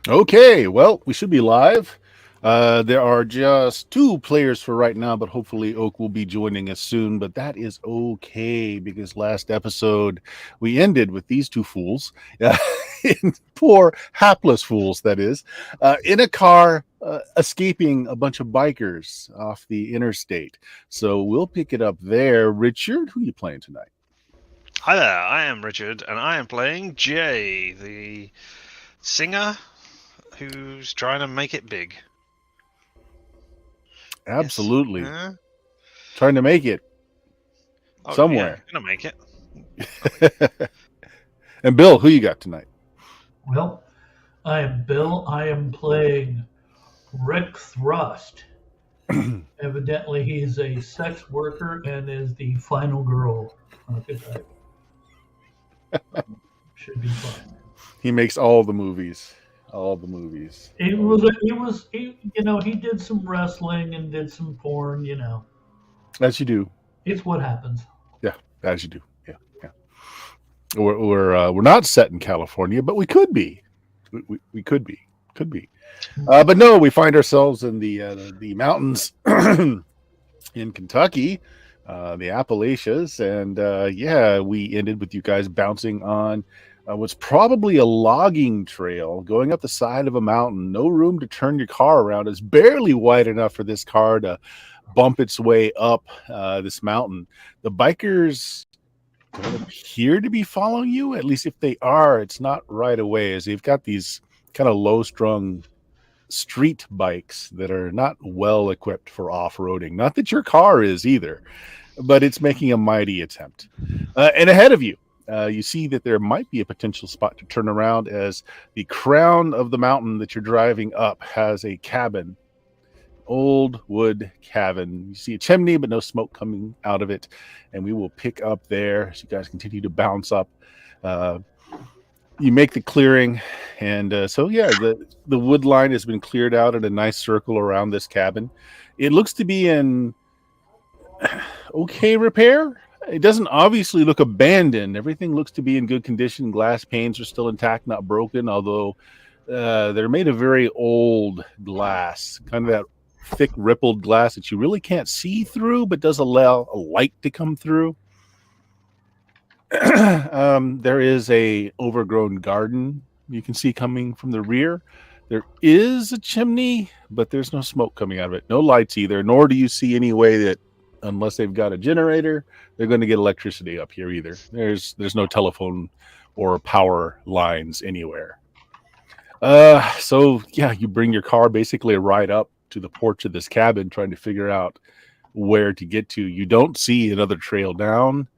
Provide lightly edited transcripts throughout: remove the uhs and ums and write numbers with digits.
Okay, well, we should be live. There are just two players for right now, but hopefully Oak will be joining us soon. But that is okay because last episode we ended with these two fools, poor hapless fools, that is, in a car escaping a bunch of bikers off the interstate. So we'll pick it up there. Richard, who are you playing tonight? Hi there, I am Richard, and I am playing Jay, the singer who's trying to make it big. Yes. Absolutely. Trying to make it Oh, yeah, somewhere. gonna make it. And Bill, who you got tonight? Well, I am Bill. I am playing Rick Thrust. Evidently, he's a sex worker and is the final girl archetype. Should be fun. He makes all the movies. All the movies. He did some wrestling and did some porn. As you do. It's what happens. Yeah, as you do. Yeah, yeah. We're not set in California, but we could be. We could be. Could be. But no, we find ourselves in the mountains in Kentucky, the Appalachias, and yeah, we ended with you guys bouncing on what's probably a logging trail going up the side of a mountain. No room to turn your car around. It's barely wide enough for this car to bump its way up this mountain. The bikers don't appear to be following you. At least if they are, it's not right away, as they've got these kind of low-strung street bikes that are not well equipped for off-roading. Not that your car is either, but it's making a mighty attempt. And ahead of you, you see that there might be a potential spot to turn around, as the crown of the mountain that you're driving up has a cabin, old wood cabin. You see a chimney, but no smoke coming out of it. And we will pick up there as you guys continue to bounce up. You make the clearing, and so yeah, the wood line has been cleared out in a nice circle around this cabin. It looks to be in okay repair. It doesn't obviously look abandoned. Everything looks to be in good condition. Glass panes are still intact, not broken, although they're made of very old glass, kind of that thick rippled glass that you really can't see through, but does allow a light to come through. There is a overgrown garden you can see coming from the rear. There is a chimney, but there's no smoke coming out of it. No lights either, nor do you see any way that, unless they've got a generator, they're going to get electricity up here either. There's no telephone or power lines anywhere. So yeah, you bring your car basically right up to the porch of this cabin, trying to figure out where to get to. You don't see another trail down.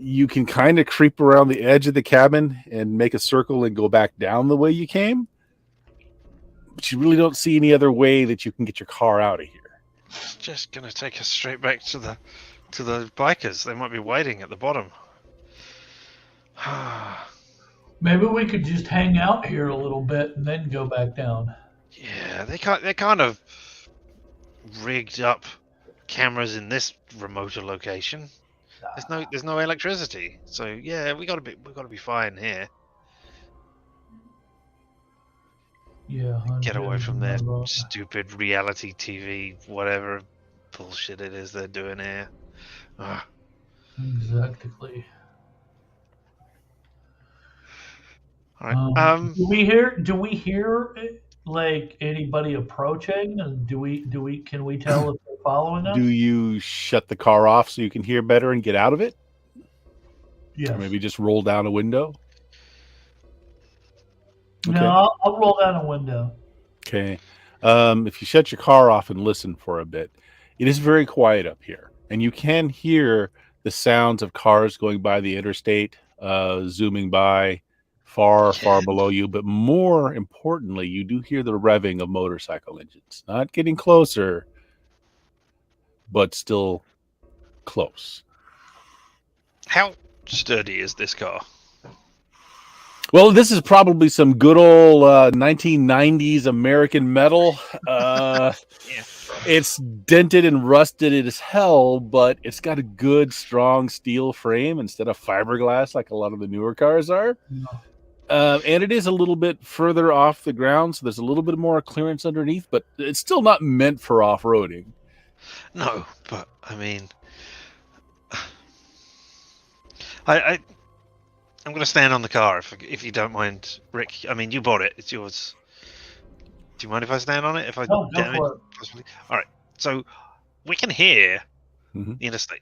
You can kind of creep around the edge of the cabin and make a circle and go back down the way you came, but you really don't see any other way that you can get your car out of here. It's just gonna take us straight back to the bikers. They might be waiting at the bottom. Maybe we could just hang out here a little bit and then go back down. Yeah, they're kind of rigged up cameras in this remoter location. There's no electricity, so yeah, we gotta be fine here. Yeah. Get away from their About- stupid reality TV, whatever bullshit it is they're doing here. Ugh. Exactly. All right. Do we hear like anybody approaching? And can we tell if they're following us? Do you shut the car off so you can hear better and get out of it? Yes. Or maybe just roll down a window? Okay. No, I'll roll down a window. Okay. If you shut your car off and listen for a bit, it is very quiet up here, and you can hear the sounds of cars going by the interstate, zooming by far below you. But more importantly, you do hear the revving of motorcycle engines. Not getting closer, but still close. How sturdy is this car? Well, this is probably some good old 1990s American metal. Yeah. It's dented and rusted as hell, but it's got a good, strong steel frame instead of fiberglass like a lot of the newer cars are. And it is a little bit further off the ground, so there's a little bit more clearance underneath, but it's still not meant for off-roading. No, but I mean, I'm going to stand on the car if you don't mind, Rick. I mean, you bought it; it's yours. Do you mind if I stand on it? If I No, go damage for it. possibly? All right. So we can hear Mhm. the interstate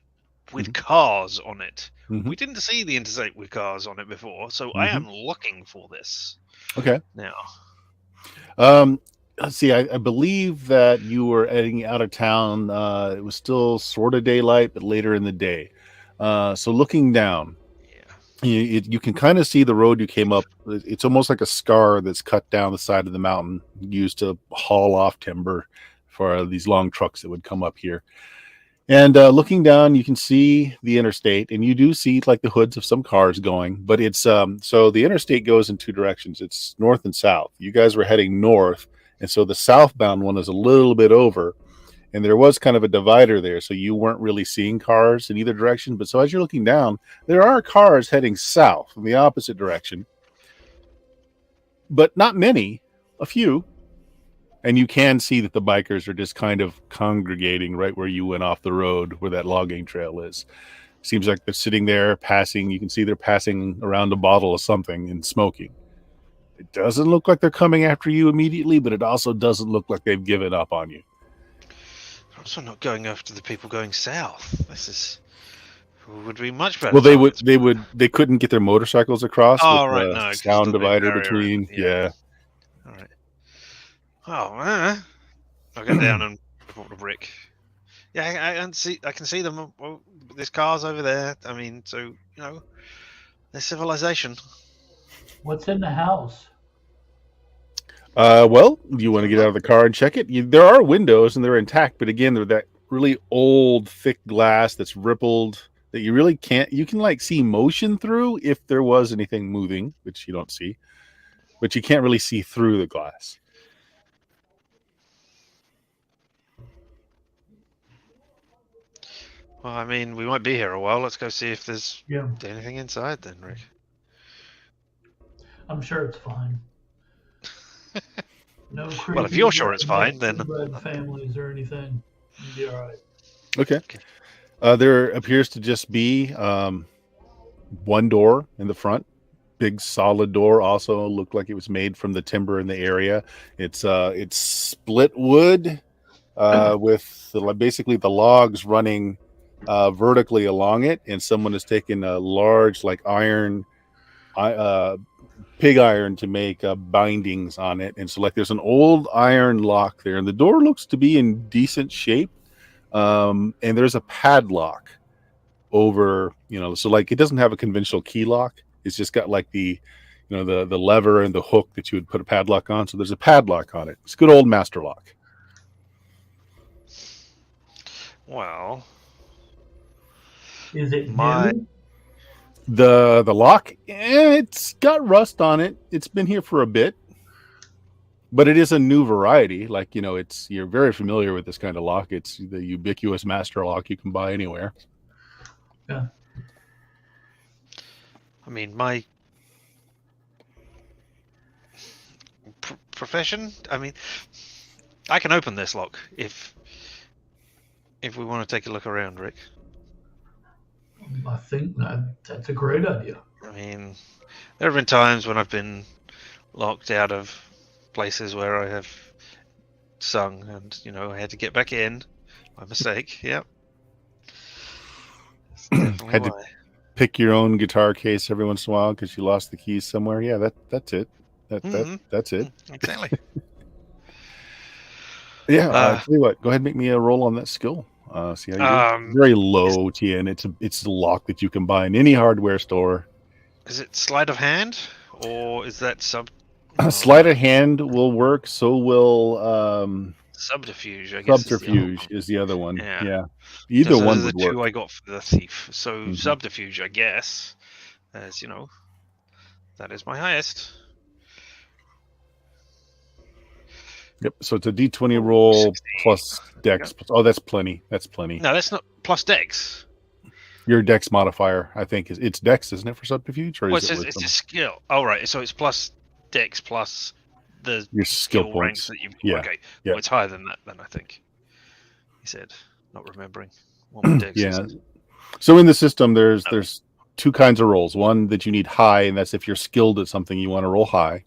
with cars on it. Mhm. We didn't see the interstate with cars on it before, so I am looking for this Okay. now. Let's see. I believe that you were heading out of town. It was still sort of daylight, but later in the day. So looking down, Yeah. you can kind of see the road you came up. It's almost like a scar that's cut down the side of the mountain, used to haul off timber for these long trucks that would come up here. And looking down, you can see the interstate, and you do see like the hoods of some cars going. But it's so the interstate goes in two directions. It's north and south. You guys were heading north, and so the southbound one is a little bit over, and there was kind of a divider there, so you weren't really seeing cars in either direction. But so as you're looking down, there are cars heading south in the opposite direction, but not many, a few. And you can see that the bikers are just kind of congregating right where you went off the road, where that logging trail is. Seems like they're sitting there passing. You can see they're passing around a bottle of something and smoking. It doesn't look like they're coming after you immediately, but it also doesn't look like they've given up on you. I'm also not going after the people going south. This would be much better. Well, they couldn't get their motorcycles across Oh, with right, the no, 'cause sound the big divider barrier, between. Yeah. All right. Oh, I'll go down and report to Rick. Yeah, I can see them. Oh, there's cars over there. I mean, so there's civilization. What's in the house? Well, you want to get out of the car and check it? There are windows and they're intact, but again, they're that really old, thick glass that's rippled that you really can't. You can like see motion through if there was anything moving, which you don't see, but you can't really see through the glass. Well, I mean, we might be here a while. Let's go see if there's Yeah, anything inside then, Rick. I'm sure it's fine. No creepy. Well, if you're sure it's fine, then red families or anything, you'll be all right. Okay. There appears to just be one door in the front, big solid door. Also looked like it was made from the timber in the area. It's split wood with basically the logs running vertically along it, and someone has taken a large like iron pig iron to make bindings on it. And so like there's an old iron lock there, and the door looks to be in decent shape. And there's a padlock over, so like it doesn't have a conventional key lock. It's just got like the lever and the hook that you would put a padlock on. So there's a padlock on it. It's a good old master lock. well, Is it My- new? The lock, it's got rust on it. It's been here for a bit, but it is a new variety. Like, you're very familiar with this kind of lock. It's the ubiquitous master lock you can buy anywhere. Yeah. I mean, my profession. I mean, I can open this lock if we want to take a look around, Rick. I think that's a great idea. I mean, there have been times when I've been locked out of places where I have sung, and I had to get back in by mistake. Yep. Had to pick your own guitar case every once in a while because you lost the keys somewhere. Yeah, that's it. That's it. Exactly. Yeah. Tell you what, go ahead and make me a roll on that skill. See how you do. Very low, TN. It's a lock that you can buy in any hardware store. Is it sleight of hand, or is that Sleight of hand will work. So will subterfuge? I guess subterfuge is the other one. Yeah. Yeah. Either one those would are the two work. I got for the thief. So Mhm. subterfuge, I guess, as that is my highest. Yep. So it's a D20 roll 16. plus Dex. Oh, that's plenty. That's plenty. No, that's not plus dex. Your dex modifier, I think, it's dex, isn't it, for subterfuge? Or Well, is it it's a skill. Oh, right. So it's plus dex plus the your skill ranks points? that you've. Yeah. Okay. Yeah. Well, it's higher than that, then, I think. He said, not remembering what my dex Yeah. is. So in the system, there's two kinds of rolls. One that you need high, and that's if you're skilled at something, you want to roll high.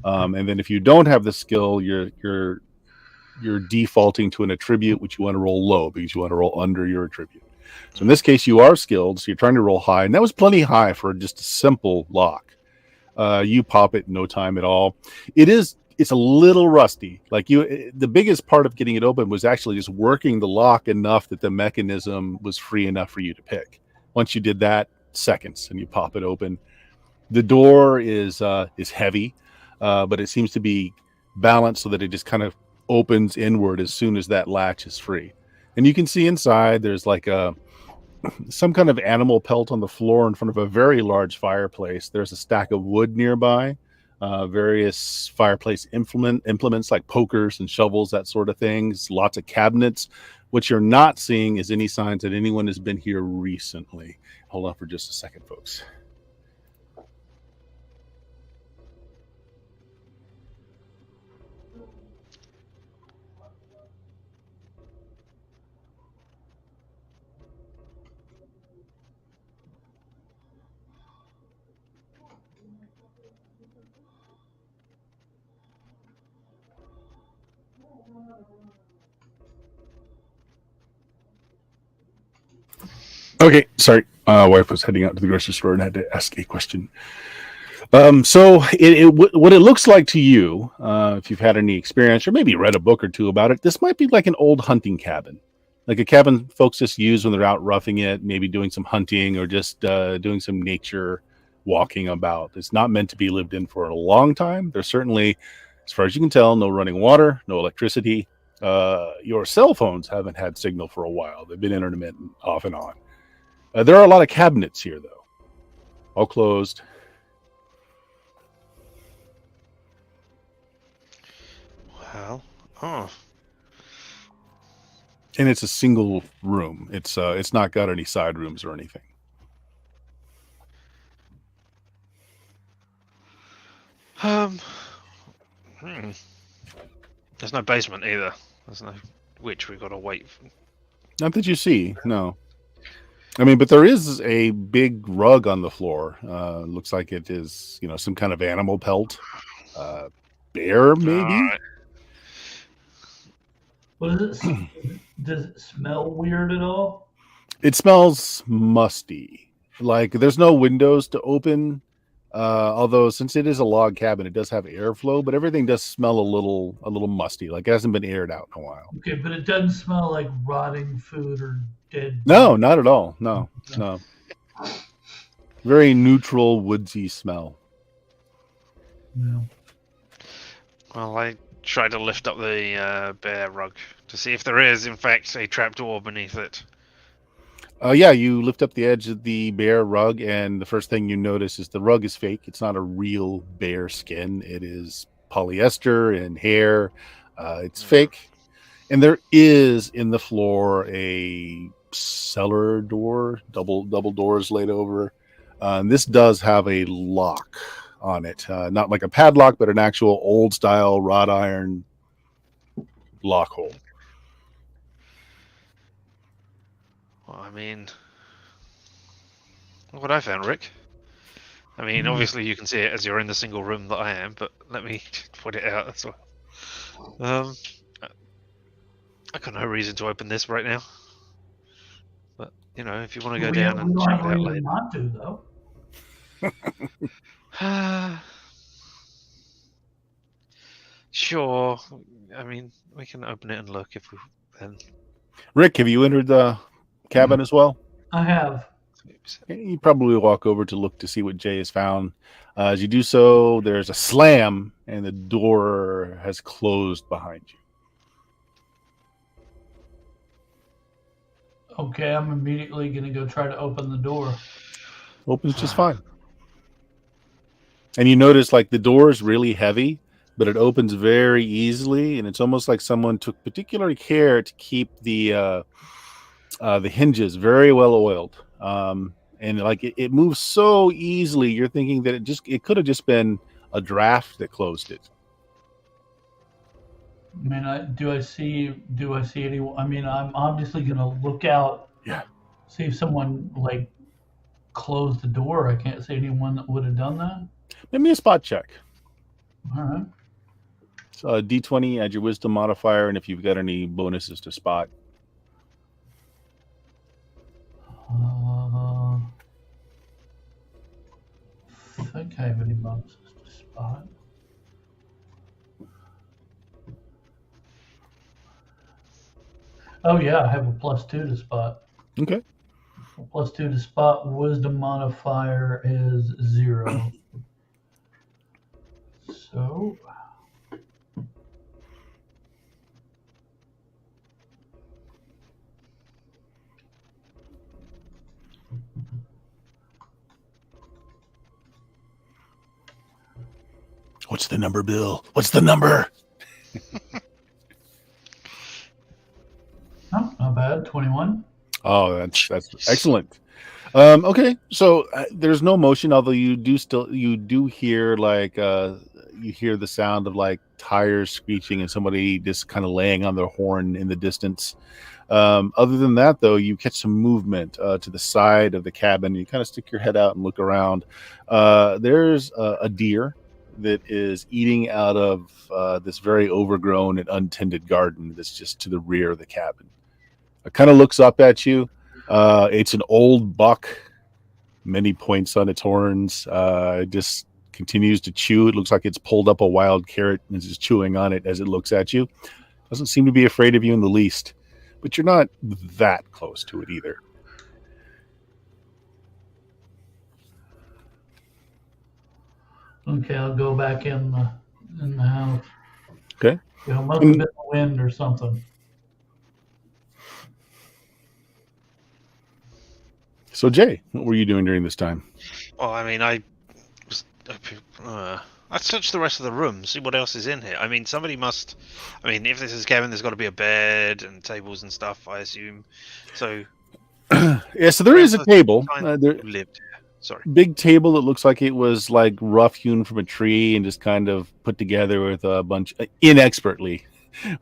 And then if you don't have the skill, you're defaulting to an attribute, which you want to roll low because you want to roll under your attribute. So in this case, you are skilled, so you're trying to roll high, and that was plenty high for just a simple lock. You pop it in no time at all. It's a little rusty. The biggest part of getting it open was actually just working the lock enough that the mechanism was free enough for you to pick. Once you did that, seconds, and you pop it open. The door is heavy, but it seems to be balanced so that it just kind of opens inward as soon as that latch is free. And you can see inside there's like some kind of animal pelt on the floor in front of a very large fireplace. There's a stack of wood nearby, various fireplace implements like pokers and shovels, that sort of things, lots of cabinets. What you're not seeing is any signs that anyone has been here recently. Hold on for just a second, folks. Okay, sorry. Wife was heading out to the grocery store and had to ask a question. So what it looks like to you, if you've had any experience or maybe read a book or two about it, this might be like an old hunting cabin, like a cabin folks just use when they're out roughing it, maybe doing some hunting or just doing some nature walking about. It's not meant to be lived in for a long time. There's certainly, as far as you can tell, no running water, no electricity. Your cell phones haven't had signal for a while. They've been intermittent off and on. There are a lot of cabinets here, though, all closed. Well, And it's a single room. It's not got any side rooms or anything. There's no basement either. There's no which we've got to wait for. Not that you see, no. I mean, but there is a big rug on the floor. Looks like it is, some kind of animal pelt. Bear, maybe? All right. What is it? Does it smell weird at all? It smells musty. Like there's no windows to open. Although since it is a log cabin, it does have airflow, but everything does smell a little musty. Like it hasn't been aired out in a while. Okay, but it doesn't smell like rotting food or dead. No, not at all. No. Very neutral, woodsy smell. No. Well, I tried to lift up the bear rug to see if there is, in fact, a trapdoor beneath it. Yeah, you lift up the edge of the bear rug, and the first thing you notice is the rug is fake. It's not a real bear skin. It is polyester and hair. It's fake. And there is in the floor a cellar door, double doors laid over. And this does have a lock on it. Not like a padlock, but an actual old style wrought iron lock hole. Well, I mean, look what I found, Rick. I mean, obviously you can see it as you're in the single room that I am, but let me put it out as well. I got no reason to open this right now. But, if you want to go down and we check don't it have out a reason later. not to, though. Sure. I mean, we can open it and look if we then. Rick, have you entered the cabin as well? I have. You probably walk over to look to see what Jay has found. As you do so, there's a slam, and the door has closed behind you. Okay, I'm immediately going to go try to open the door. Opens just fine. And you notice, like, the door is really heavy, but it opens very easily, and it's almost like someone took particular care to keep the hinges very well oiled. and like it moves so easily. You're thinking that it could have just been a draft that closed it. I mean, do I see anyone? I mean, I'm obviously gonna look out. Yeah. See if someone like closed the door. I can't see anyone that would have done that. Give me a spot check. All right. So D20, add your wisdom modifier, and if you've got any bonuses to spot. I think I have any bonuses to spot. Oh yeah, I have a +2 to spot. Okay. A +2 to spot. Wisdom modifier is 0. So. What's the number, Bill? What's the number? Oh, not bad. 21. Oh, that's excellent. Okay, so there's no motion, although you do hear like you hear the sound of like tires screeching and somebody just kind of laying on their horn in the distance. Other than that, though, you catch some movement to the side of the cabin. You kind of stick your head out and look around. There's a deer that is eating out of this very overgrown and untended garden that's just to the rear of the cabin. It kind of looks up at you. It's an old buck, many points on its horns. It just continues to chew. It looks like it's pulled up a wild carrot and is just chewing on it as it looks at you. Doesn't seem to be afraid of you in the least, but you're not that close to it either. Okay, I'll go back in the house. Okay. You know, must have been the wind or something. So, Jay, what were you doing during this time? Well, I mean, I searched the rest of the room, see what else is in here. I mean, somebody must. I mean, if this is Kevin, there's got to be a bed and tables and stuff, I assume. So. Yeah, so there is a table. There lived here. Sorry. Big table that looks like it was like rough hewn from a tree and just kind of put together with a bunch inexpertly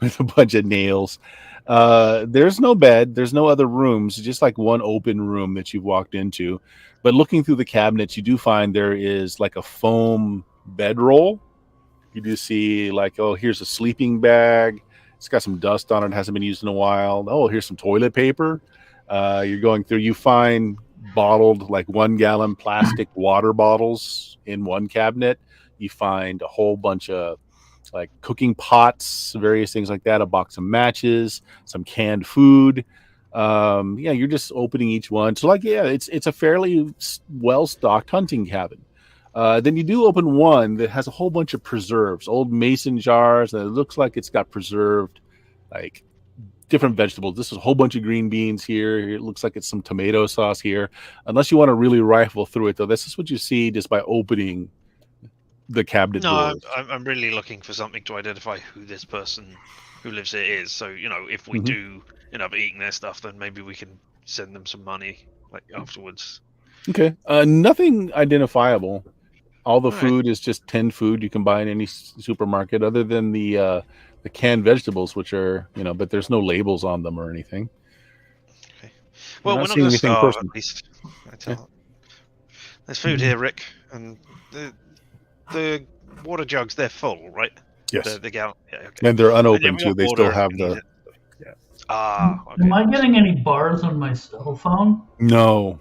with a bunch of nails. There's no bed, there's no other rooms, just like one open room that you've walked into. But looking through the cabinets, you do find there is like a foam bedroll. You do see like, oh, here's a sleeping bag. It's got some dust on it, hasn't been used in a while. Oh, here's some toilet paper. You're going through, you find bottled like 1 gallon plastic water bottles in one cabinet. You find a whole bunch of like cooking pots, various things like that, a box of matches, some canned food. Yeah, you're just opening each one. So like, yeah, it's a fairly well-stocked hunting cabin. Then you do open one that has a whole bunch of preserves, old mason jars, and it looks like it's got preserved like different vegetables. This is a whole bunch of green beans here. It looks like it's some tomato sauce here. Unless you want to really rifle through it, though, this is what you see just by opening the cabinet doors. I'm really looking for something to identify who this person who lives here is. So, you know, if we do end up eating their stuff, then maybe we can send them some money like afterwards. Okay. Nothing identifiable. All the food is just tinned food you can buy in any supermarket, other than the canned vegetables, which are, you know, but there's no labels on them or anything. Okay. Well, we're not going to starve, at least. Yeah. There's food here, Rick, and the water jugs, they're full, right? Yes. The gallon. Yeah, okay. And they're unopened too. They still have the. Yeah. Ah. Okay. Am I getting any bars on my cell phone? No.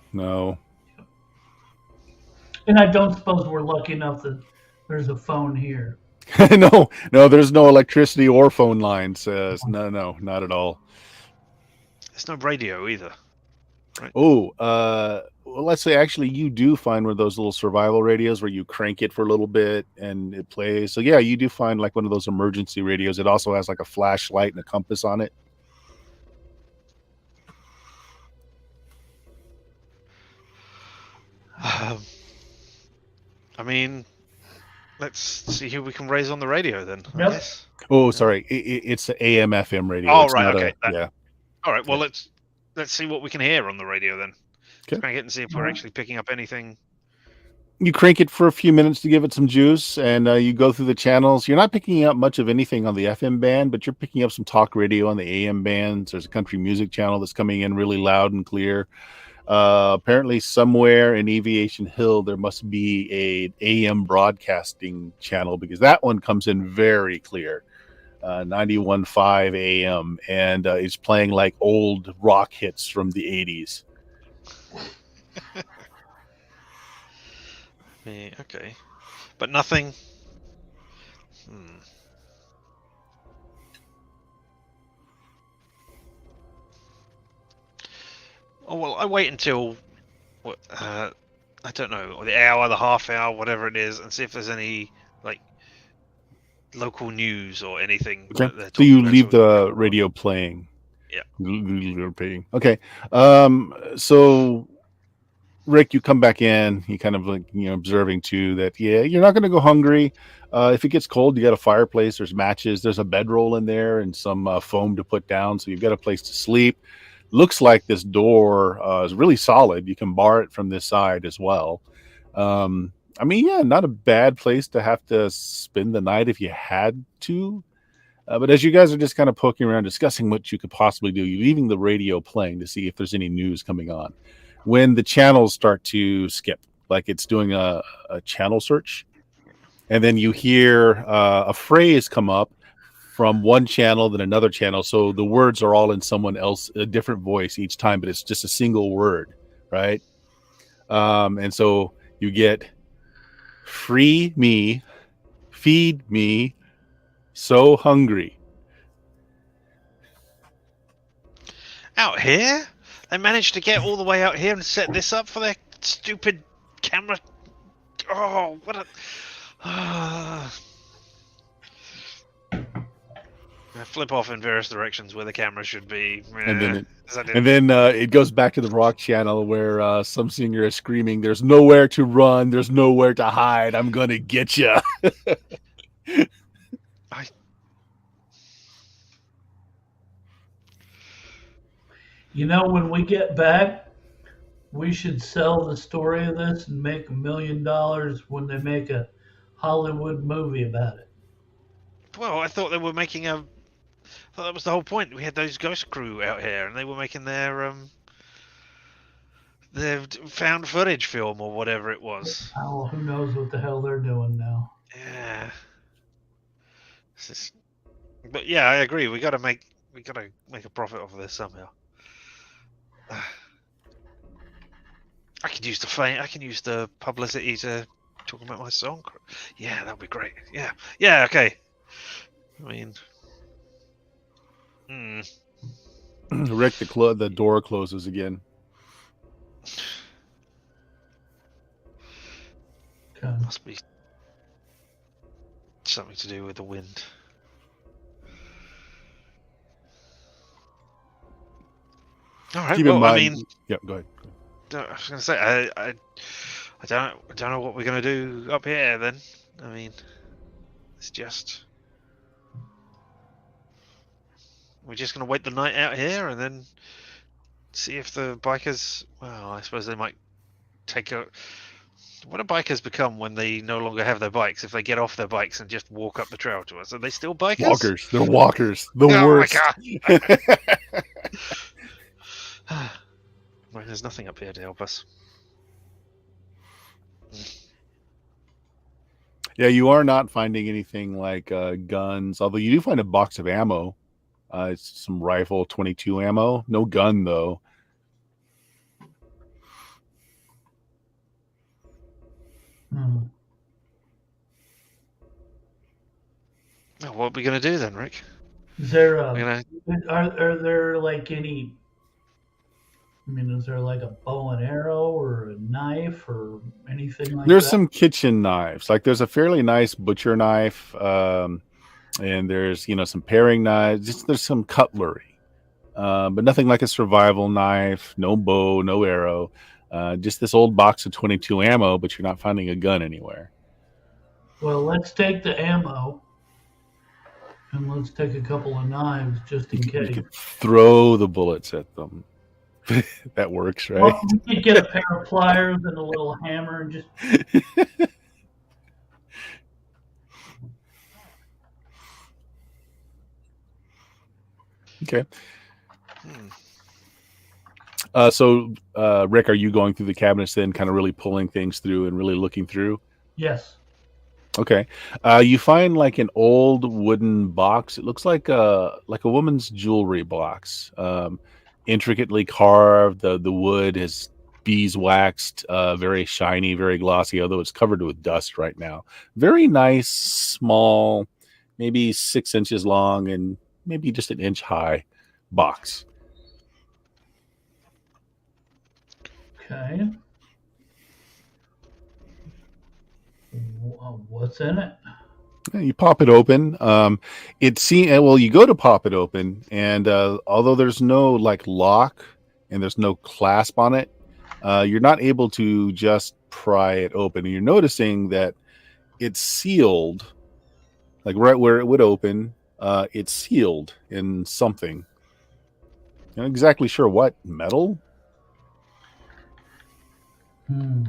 And I don't suppose we're lucky enough that there's a phone here. no, there's no electricity or phone lines. No, not at all. There's no radio either. Right. Oh, well, let's say actually you do find one of those little survival radios where you crank it for a little bit and it plays. So yeah, you do find like one of those emergency radios. It also has like a flashlight and a compass on it. I mean, let's see who we can raise on the radio then. Yep. I guess. Oh, sorry, it's the AM/FM radio. Oh, it's right, not okay. yeah. All right. Well, let's see what we can hear on the radio then. Okay. Crank it and see if we're actually picking up anything. You crank it for a few minutes to give it some juice, and you go through the channels. You're not picking up much of anything on the FM band, but you're picking up some talk radio on the AM bands. There's a country music channel that's coming in really loud and clear. Apparently, somewhere in Aviation Hill, there must be a AM broadcasting channel, because that one comes in very clear, 91.5 AM, and it's playing like old rock hits from the 80s. Yeah, okay, but nothing. Oh well, I wait until I don't know, the hour, the half hour, whatever it is, and see if there's any like local news or anything. Okay. That they're So you talking leave about. the radio playing. Yeah. Okay. So Rick, you come back in. You kind of like, observing too that, yeah, you're not going to go hungry. If it gets cold, you got a fireplace. There's matches. There's a bedroll in there and some foam to put down. So you've got a place to sleep. Looks like this door is really solid. You can bar it from this side as well. I mean, yeah, not a bad place to have to spend the night if you had to. But as you guys are just kind of poking around, discussing what you could possibly do, you're leaving the radio playing to see if there's any news coming on. When the channels start to skip, like it's doing a channel search, and then you hear a phrase come up from one channel, then another channel. So the words are all in someone else, a different voice each time, but it's just a single word, right? And so you get free me, feed me, so hungry. Out here, they managed to get all the way out here and set this up for their stupid camera. Oh, what a! Flip off in various directions where the camera should be. And then it goes back to the rock channel where some singer is screaming, "There's nowhere to run. There's nowhere to hide. I'm gonna get you." When we get back, we should sell the story of this and make $1 million when they make a Hollywood movie about it. Well, I thought they were making a. I thought that was the whole point. We had those ghost crew out here, and they were making their found footage film or whatever it was. Oh, who knows what the hell they're doing now? Yeah. But yeah, I agree. We gotta make a profit off of this somehow. I could use the fame. I can use the publicity to talk about my song. Yeah, that'd be great. Yeah. Okay. I mean, Rick, the door closes again. Okay. Must be something to do with the wind. All right. Keep in mind. Yeah, go ahead. I was going to say I don't know what we're going to do up here. Then I mean, it's just we're just going to wait the night out here and then see if the bikers. Well, I suppose they might take a. What do bikers become when they no longer have their bikes? If they get off their bikes and just walk up the trail to us, are they still bikers? Walkers. They're walkers. The worst. My God. Well, there's nothing up here to help us. Yeah, you are not finding anything like guns, although you do find a box of ammo. It's some rifle 22 ammo. No gun, though. Oh, what are we going to do then, Rick? Is there are there like any? I mean, is there like a bow and arrow or a knife or anything like that? There's some kitchen knives. Like there's a fairly nice butcher knife, and there's some paring knives. There's some cutlery, but nothing like a survival knife. No bow, no arrow. Just this old box of 22 ammo, but you're not finding a gun anywhere. Well, let's take the ammo. And let's take a couple of knives just in case. You could throw the bullets at them. That works, right? Well, you could get a pair of pliers and a little hammer and just. Okay. Hmm. So, Rick, are you going through the cabinets then, kind of really pulling things through and really looking through? Yes. Okay. You find like an old wooden box. It looks like a woman's jewelry box. Intricately carved. The wood is beeswaxed, very shiny, very glossy, although it's covered with dust right now. Very nice, small, maybe 6 inches long and maybe just an inch high box. Okay. What's in it? You pop it open. You go to pop it open, and although there's no like lock and there's no clasp on it, you're not able to just pry it open. And you're noticing that it's sealed, like right where it would open. It's sealed in something. Not exactly sure what metal. Hmm.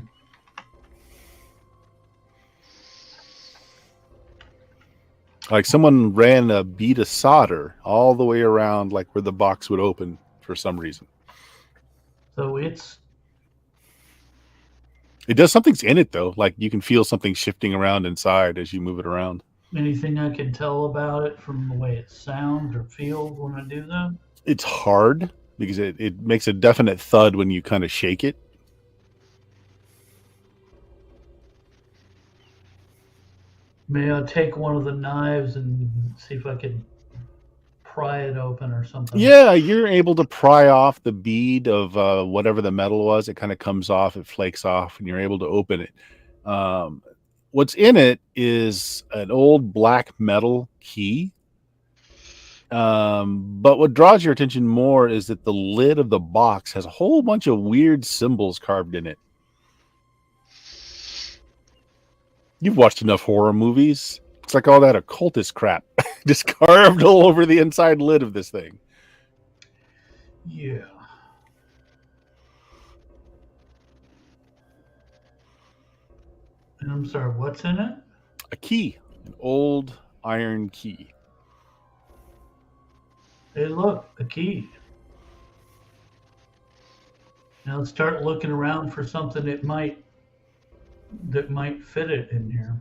Like someone ran a bead of solder all the way around, like where the box would open for some reason. So It does something's in it though. Like you can feel something shifting around inside as you move it around. anything I can tell about it from the way it sounds or feels when I do that? It's hard because it makes a definite thud when you kind of shake it. May I take one of the knives and see if I can pry it open or something? Yeah, you're able to pry off the bead of whatever the metal was. It kind of comes off, it flakes off, and you're able to open it. What's in it is an old black metal key. But what draws your attention more is that the lid of the box has a whole bunch of weird symbols carved in it. You've watched enough horror movies. It's like all that occultist crap just carved all over the inside lid of this thing. Yeah. And I'm sorry, what's in it? A key, an old iron key. Hey, look, a key. Now start looking around for something that might fit it in here.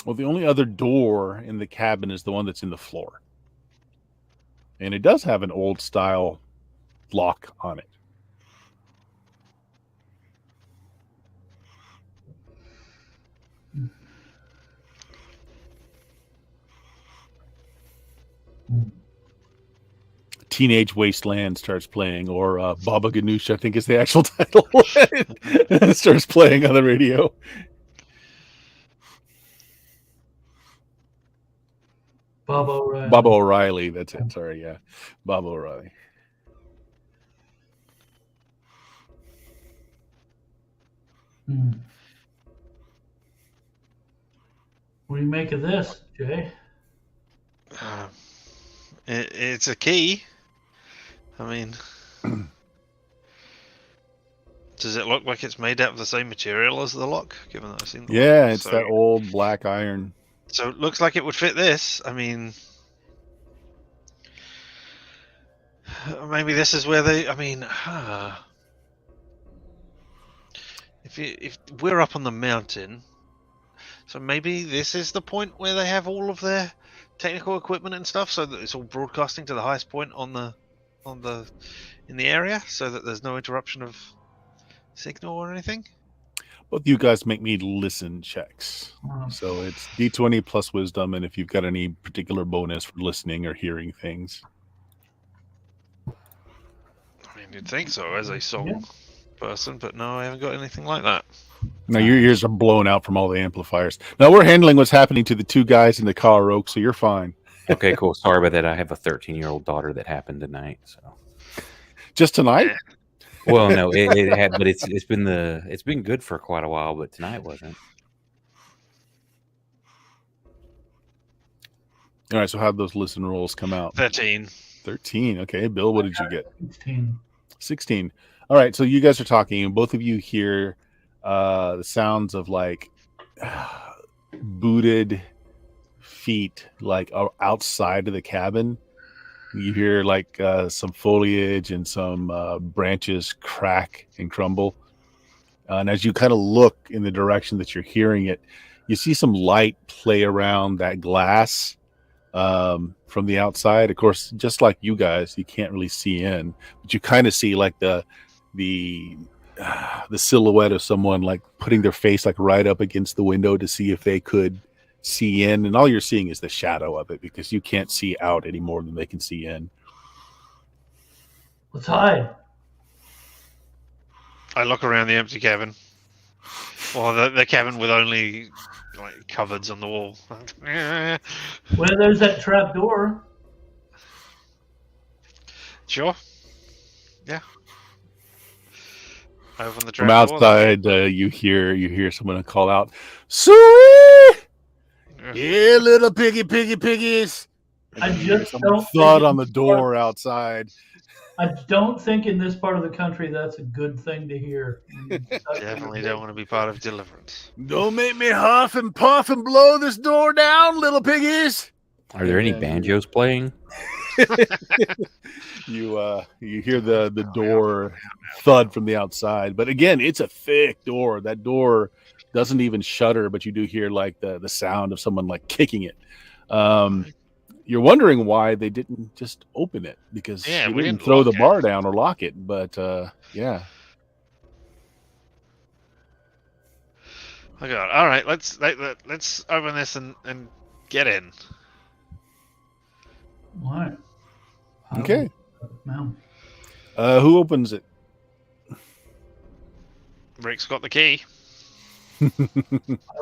Well, the only other door in the cabin is the one that's in the floor. And it does have an old style lock on it. Teenage Wasteland starts playing, or Baba Ganoush, I think is the actual title. It starts playing on the radio. Bob O'Reilly. Bob O'Reilly, that's it. Sorry, yeah. Bob O'Reilly. What do you make of this, Jay? It's a key. I mean, does it look like it's made out of the same material as the lock? Given that I've seen the Yeah, lock? it's that old black iron. So it looks like it would fit this. I mean, maybe this is where they. I mean, if we're up on the mountain, so maybe this is the point where they have all of their technical equipment and stuff, so that it's all broadcasting to the highest point in the area, so that there's no interruption of signal or anything. Both you guys make me listen checks. So it's D20 plus wisdom, and if you've got any particular bonus for listening or hearing things. I mean, you'd think so as a song person, but no, I haven't got anything like that. Now your ears are blown out from all the amplifiers. Now we're handling what's happening to the two guys in the car, Oak, so you're fine. Okay, cool. Sorry about that. I have a 13-year-old daughter that happened tonight. So just tonight? Well, no, it had, but it's been good for quite a while, but tonight wasn't. All right, so how'd those listen rolls come out? 13. 13. Okay, Bill, what did you get? 16. 16. All right, so you guys are talking, and both of you hear the sounds of like booted feet, like outside of the cabin. You hear like some foliage and some branches crack and crumble. And as you kind of look in the direction that you're hearing it, you see some light play around that glass from the outside. Of course, just like you guys, you can't really see in, but you kind of see like the silhouette of someone like putting their face like right up against the window to see if they could see in, and all you're seeing is the shadow of it because you can't see out any more than they can see in. Let's hide. I look around the empty cabin, or the cabin with only like cupboards on the wall. Well, there's that trap door. Sure. Yeah. Open the From trap door. outside, you hear someone call out, "Suey! Yeah, little piggies!" And I then you hear just someone don't thud think on the door outside. I don't think in this part of the country that's a good thing to hear. Definitely don't want to be part of deliverance. Don't make me huff and puff and blow this door down, little piggies. Are there any And banjos playing? you hear the door thud from the outside, but again, it's a thick door. That door doesn't even shutter, but you do hear like the sound of someone like kicking it. You're wondering why they didn't just open it, because Yeah, you we didn't didn't throw lock the it. bar down or lock it. But yeah. Oh god! All right, let's open this and get in. All right. Okay. Now, Who opens it? Rick's got the key. I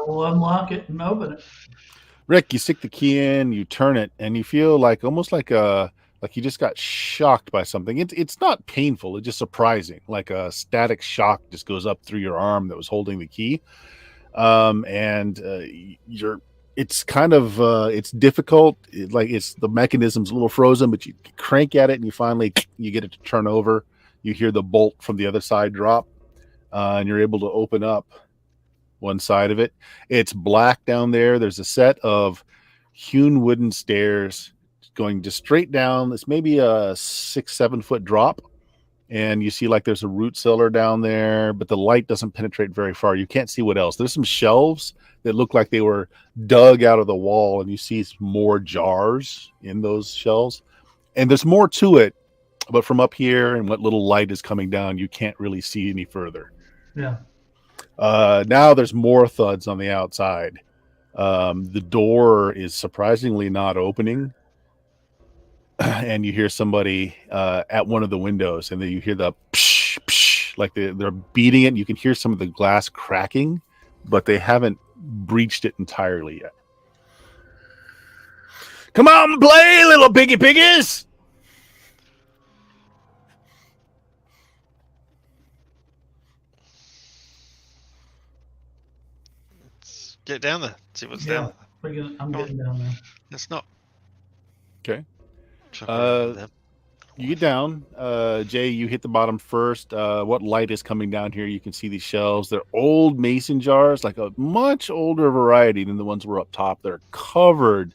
will unlock it and open it. Rick, you stick the key in, you turn it, and you feel like almost like you just got shocked by something. It's not painful, it's just surprising. Like a static shock just goes up through your arm that was holding the key. It's kind of it's difficult. It's the mechanism's a little frozen, but you crank at it and you get it to turn over. You hear the bolt from the other side drop, and you're able to open up one side of it. It's black down there. There's a set of hewn wooden stairs going just straight down. It's maybe a 6-7 foot drop, and you see like there's a root cellar down there, but the light doesn't penetrate very far. You can't see what else. There's some shelves that look like they were dug out of the wall, and you see more jars in those shelves, and there's more to it, but from up here and what little light is coming down, you can't really see any further. Yeah. Now there's more thuds on the outside. The door is surprisingly not opening, and you hear somebody at one of the windows, and then you hear the psh, psh, like they're beating it. You can hear some of the glass cracking, but they haven't breached it entirely yet. Come on, play, little piggies! Let's get down there. See what's down there. I'm getting down there. It's not. Okay. Chuck around them. You get down. Jay, you hit the bottom first. What light is coming down here? You can see these shelves. They're old mason jars, like a much older variety than the ones we're up top. They're covered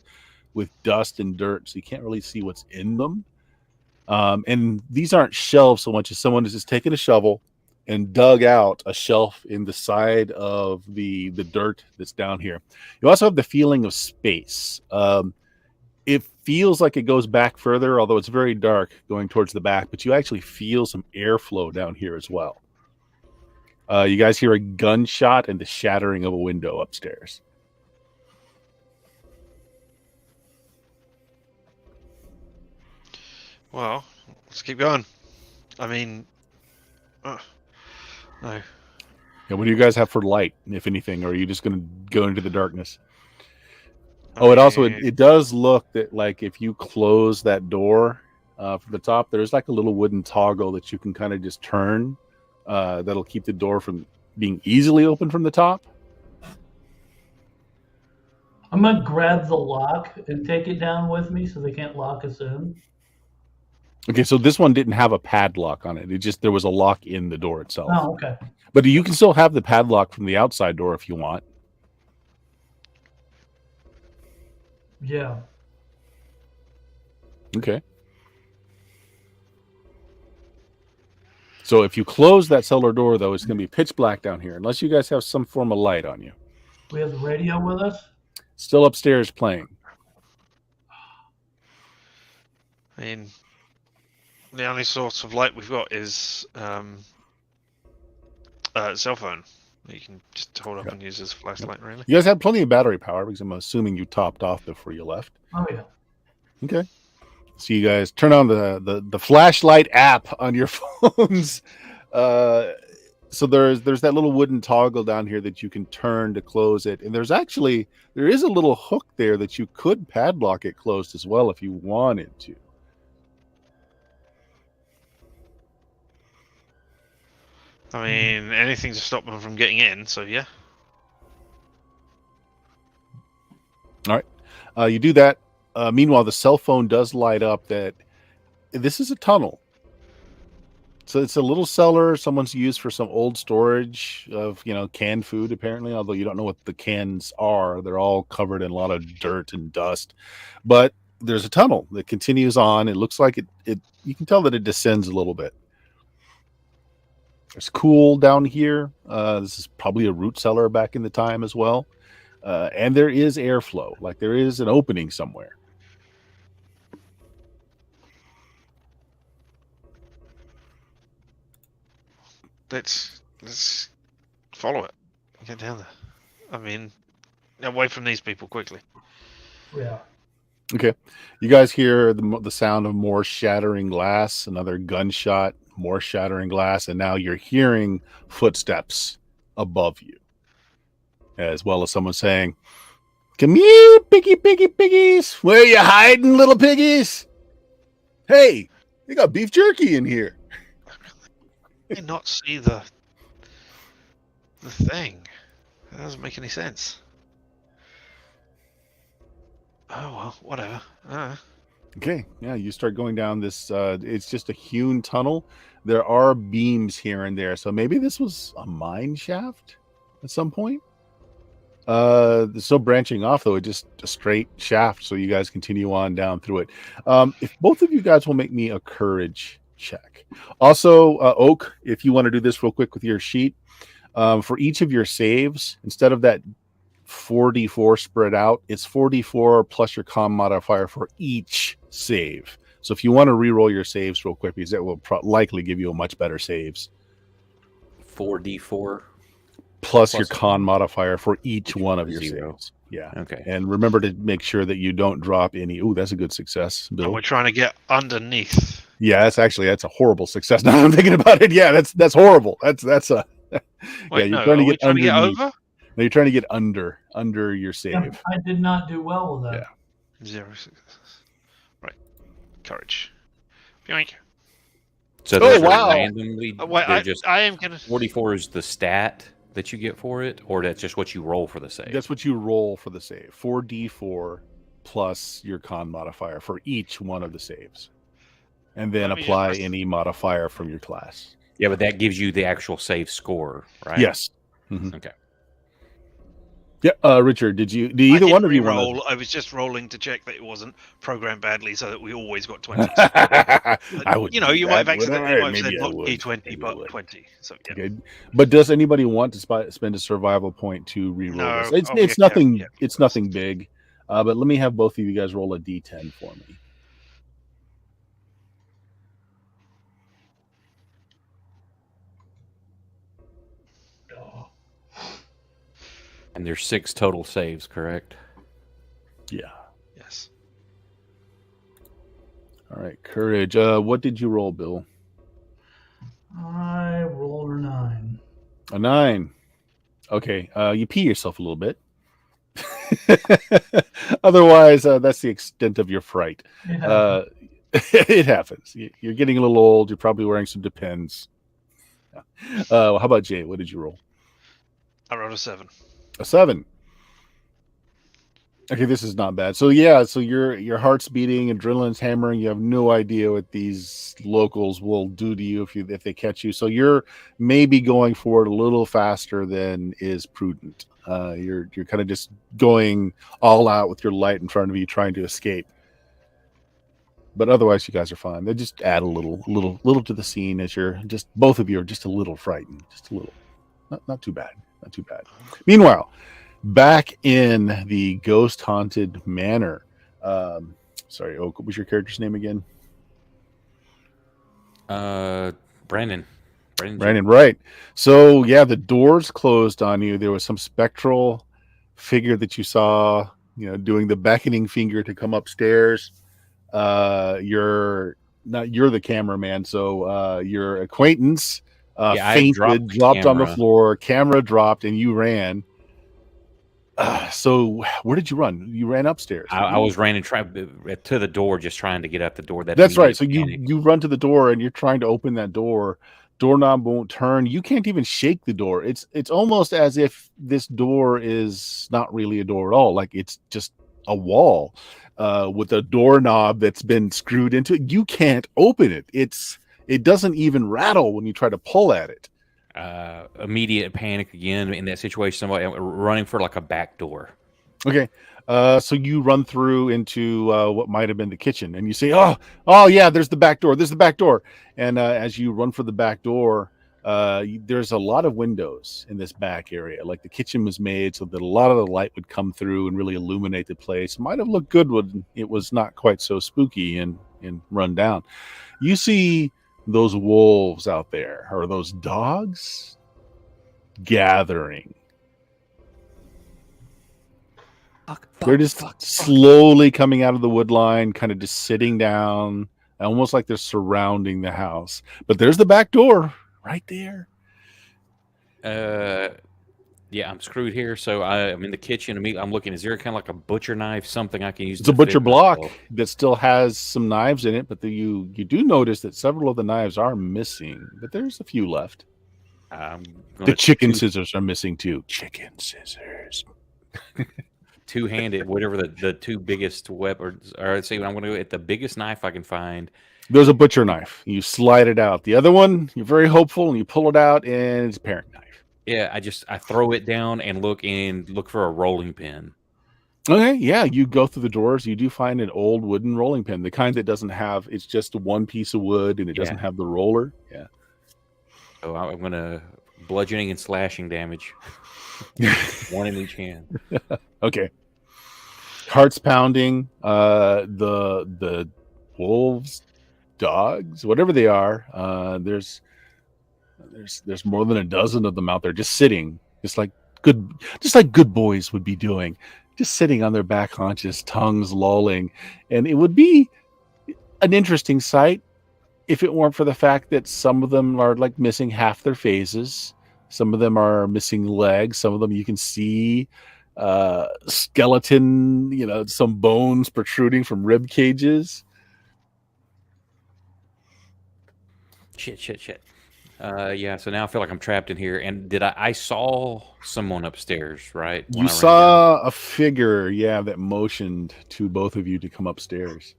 with dust and dirt, so you can't really see what's in them. And these aren't shelves so much as someone has just taken a shovel and dug out a shelf in the side of the dirt that's down here. You also have the feeling of space. It feels like it goes back further, although it's very dark going towards the back, but you actually feel some airflow down here as well. You guys hear a gunshot and the shattering of a window upstairs. Well, let's keep going. I mean, no. Yeah, what do you guys have for light, if anything, or are you just going to go into the darkness? It does look that like if you close that door from the top, there's like a little wooden toggle that you can kind of just turn. That'll keep the door from being easily open from the top. I'm going to grab the lock and take it down with me so they can't lock us in. Okay, so this one didn't have a padlock on it. It just there was a lock in the door itself. Oh, okay. But you can still have the padlock from the outside door if you want. Yeah. Okay. So if you close that cellar door, though, it's going to be pitch black down here, unless you guys have some form of light on you. We have the radio with us. Still upstairs playing. I mean, the only source of light we've got is cell phone. You can just hold up and use as a flashlight, really. You guys had plenty of battery power because I'm assuming you topped off before you left. Oh yeah. Okay. So you guys turn on the flashlight app on your phones. So there's that little wooden toggle down here that you can turn to close it, and there is a little hook there that you could padlock it closed as well if you wanted to. I mean, anything to stop them from getting in. So yeah. All right. You do that. Meanwhile, the cell phone does light up that this is a tunnel. So it's a little cellar someone's used for some old storage of, canned food, apparently, although you don't know what the cans are. They're all covered in a lot of dirt and dust. But there's a tunnel that continues on. It looks like it you can tell that it descends a little bit. There's cool down here. This is probably a root cellar back in the time as well. And there is airflow, like there is an opening somewhere. Let's follow it. Get down there. I mean, away from these people quickly. Yeah. Okay. You guys hear the sound of more shattering glass, another gunshot, more shattering glass, and now you're hearing footsteps above you, as well as someone saying, "Come here, piggies. Where you hiding, little piggies? Hey, they got beef jerky in here." I did not see the thing. That doesn't make any sense. Oh well, whatever. Okay, yeah, you start going down this. It's just a hewn tunnel. There are beams here and there, so maybe this was a mine shaft at some point. There's no branching off though; it's just a straight shaft. So you guys continue on down through it. If both of you guys will make me a courage check. Also, Oak, if you want to do this real quick with your sheet, for each of your saves, instead of that 4d4 spread out, it's 4d4 plus your con modifier for each save. So if you want to re-roll your saves real quick, because that will likely give you a much better saves. 4d4 plus your con modifier for each one of your 0. saves. Yeah. Okay. And remember to make sure that you don't drop any. Ooh, that's a good success, Bill. And we're trying to get underneath. Yeah, that's a horrible success. Now I'm thinking about it. Yeah, that's horrible. That's a Wait, you're trying to get trying to get underneath. over? No, you're trying to get under your save. Yeah, I did not do well with that. Yeah. 0 successes. Right. Courage. Yoink. So Oh, those are wow. randomly. Wait, they're just I am gonna. 44 is the stat that you get for it, or that's just what you roll for the save? That's what you roll for the save. 4d4 plus your con modifier for each one of the saves. And then Let me apply just- any modifier from your class. Yeah, but that gives you the actual save score, right? Yes. Mhm. Okay. Yeah, Richard, did either one of you want roll? I was just rolling to check that it wasn't programmed badly, so that we always got 20s. I would. You might have accidentally said not D20, but 20. So yeah. Okay. But does anybody want to spend a survival point to re-roll No, this? It's yeah, nothing. yeah. It's nothing big. But let me have both of you guys roll a d10 for me. And there's 6 total saves, correct? Yeah. Yes. All right. Courage. What did you roll, Bill? I rolled a 9. A 9. Okay. You pee yourself a little bit. Otherwise, that's the extent of your fright. Yeah. It happens. You're getting a little old. You're probably wearing some Depends. How about Jay? What did you roll? I rolled a 7. A 7. Okay, this is not bad. So yeah, so your heart's beating, adrenaline's hammering. You have no idea what these locals will do to you if they catch you. So you're maybe going forward a little faster than is prudent. You're kind of just going all out with your light in front of you, trying to escape. But otherwise, you guys are fine. They just add a little to the scene as you're just both of you are just a little frightened, just a little. Not too bad. Not too bad. Meanwhile, back in the ghost haunted manor. Sorry, what was your character's name again? Brandon. Brandon, right. So yeah, the doors closed on you. There was some spectral figure that you saw, doing the beckoning finger to come upstairs. You're the cameraman, so your acquaintance I fainted, dropped on the floor, camera dropped, and you ran. So where did you run? You ran upstairs. I was running to the door, just trying to get out the door. That's right. So you run to the door and you're trying to open that door. Doorknob won't turn. You can't even shake the door. It's almost as if this door is not really a door at all. Like it's just a wall with a doorknob that's been screwed into it. You can't open it. It doesn't even rattle when you try to pull at it. Immediate panic again in that situation. Somebody running for like a back door. Okay. So you run through into what might have been the kitchen, and you say, "Oh, yeah, there's the back door. There's the back door." And as you run for the back door, there's a lot of windows in this back area. Like the kitchen was made so that a lot of the light would come through and really illuminate the place. Might have looked good when it was not quite so spooky and run down. You see those wolves out there, or those dogs, gathering. They're just slowly coming out of the wood line, kind of just sitting down, almost like they're surrounding the house. But there's the back door right there. Yeah, I'm screwed here. So I'm in the kitchen. I'm looking. Is there kind of like a butcher knife, something I can use? It's a butcher block that still has some knives in it, but you do notice that several of the knives are missing, but there's a few left. The chicken scissors are missing too. Chicken scissors. Two-handed, whatever the two biggest weapons. Or let's see, I'm going to go at the biggest knife I can find. There's a butcher knife. You slide it out. The other one, you're very hopeful, and you pull it out, and it's a paring knife. Yeah, I throw it down and look for a rolling pin. Okay, yeah, you go through the drawers. You do find an old wooden rolling pin, the kind that doesn't have. It's just one piece of wood, and it doesn't have the roller. Yeah. So I'm going to bludgeoning and slashing damage. One in each hand. Okay. Hearts pounding. The wolves, dogs, whatever they are. There's more than a dozen of them out there, just sitting, just like good boys would be doing, just sitting on their back haunches, tongues lolling, and it would be an interesting sight if it weren't for the fact that some of them are like missing half their faces. Some of them are missing legs. Some of them you can see skeleton, some bones protruding from rib cages. Shit. Yeah, so now I feel like I'm trapped in here. And I saw someone upstairs, right? You saw a figure, that motioned to both of you to come upstairs.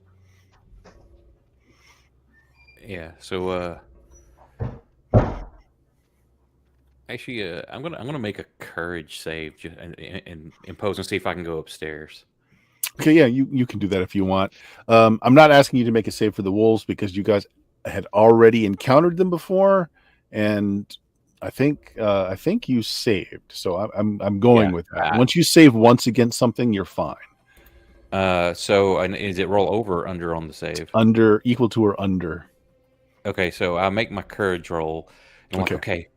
Yeah, so actually, I'm gonna make a courage save and impose and see if I can go upstairs. Okay, yeah, you can do that if you want. I'm not asking you to make a save for the wolves because you guys had already encountered them before, and I think you saved. So I'm going with that. Once you save once against something, you're fine. So is it roll over or under on the save? Under, equal to or under. Okay, so I make my courage roll. And I'm like, okay,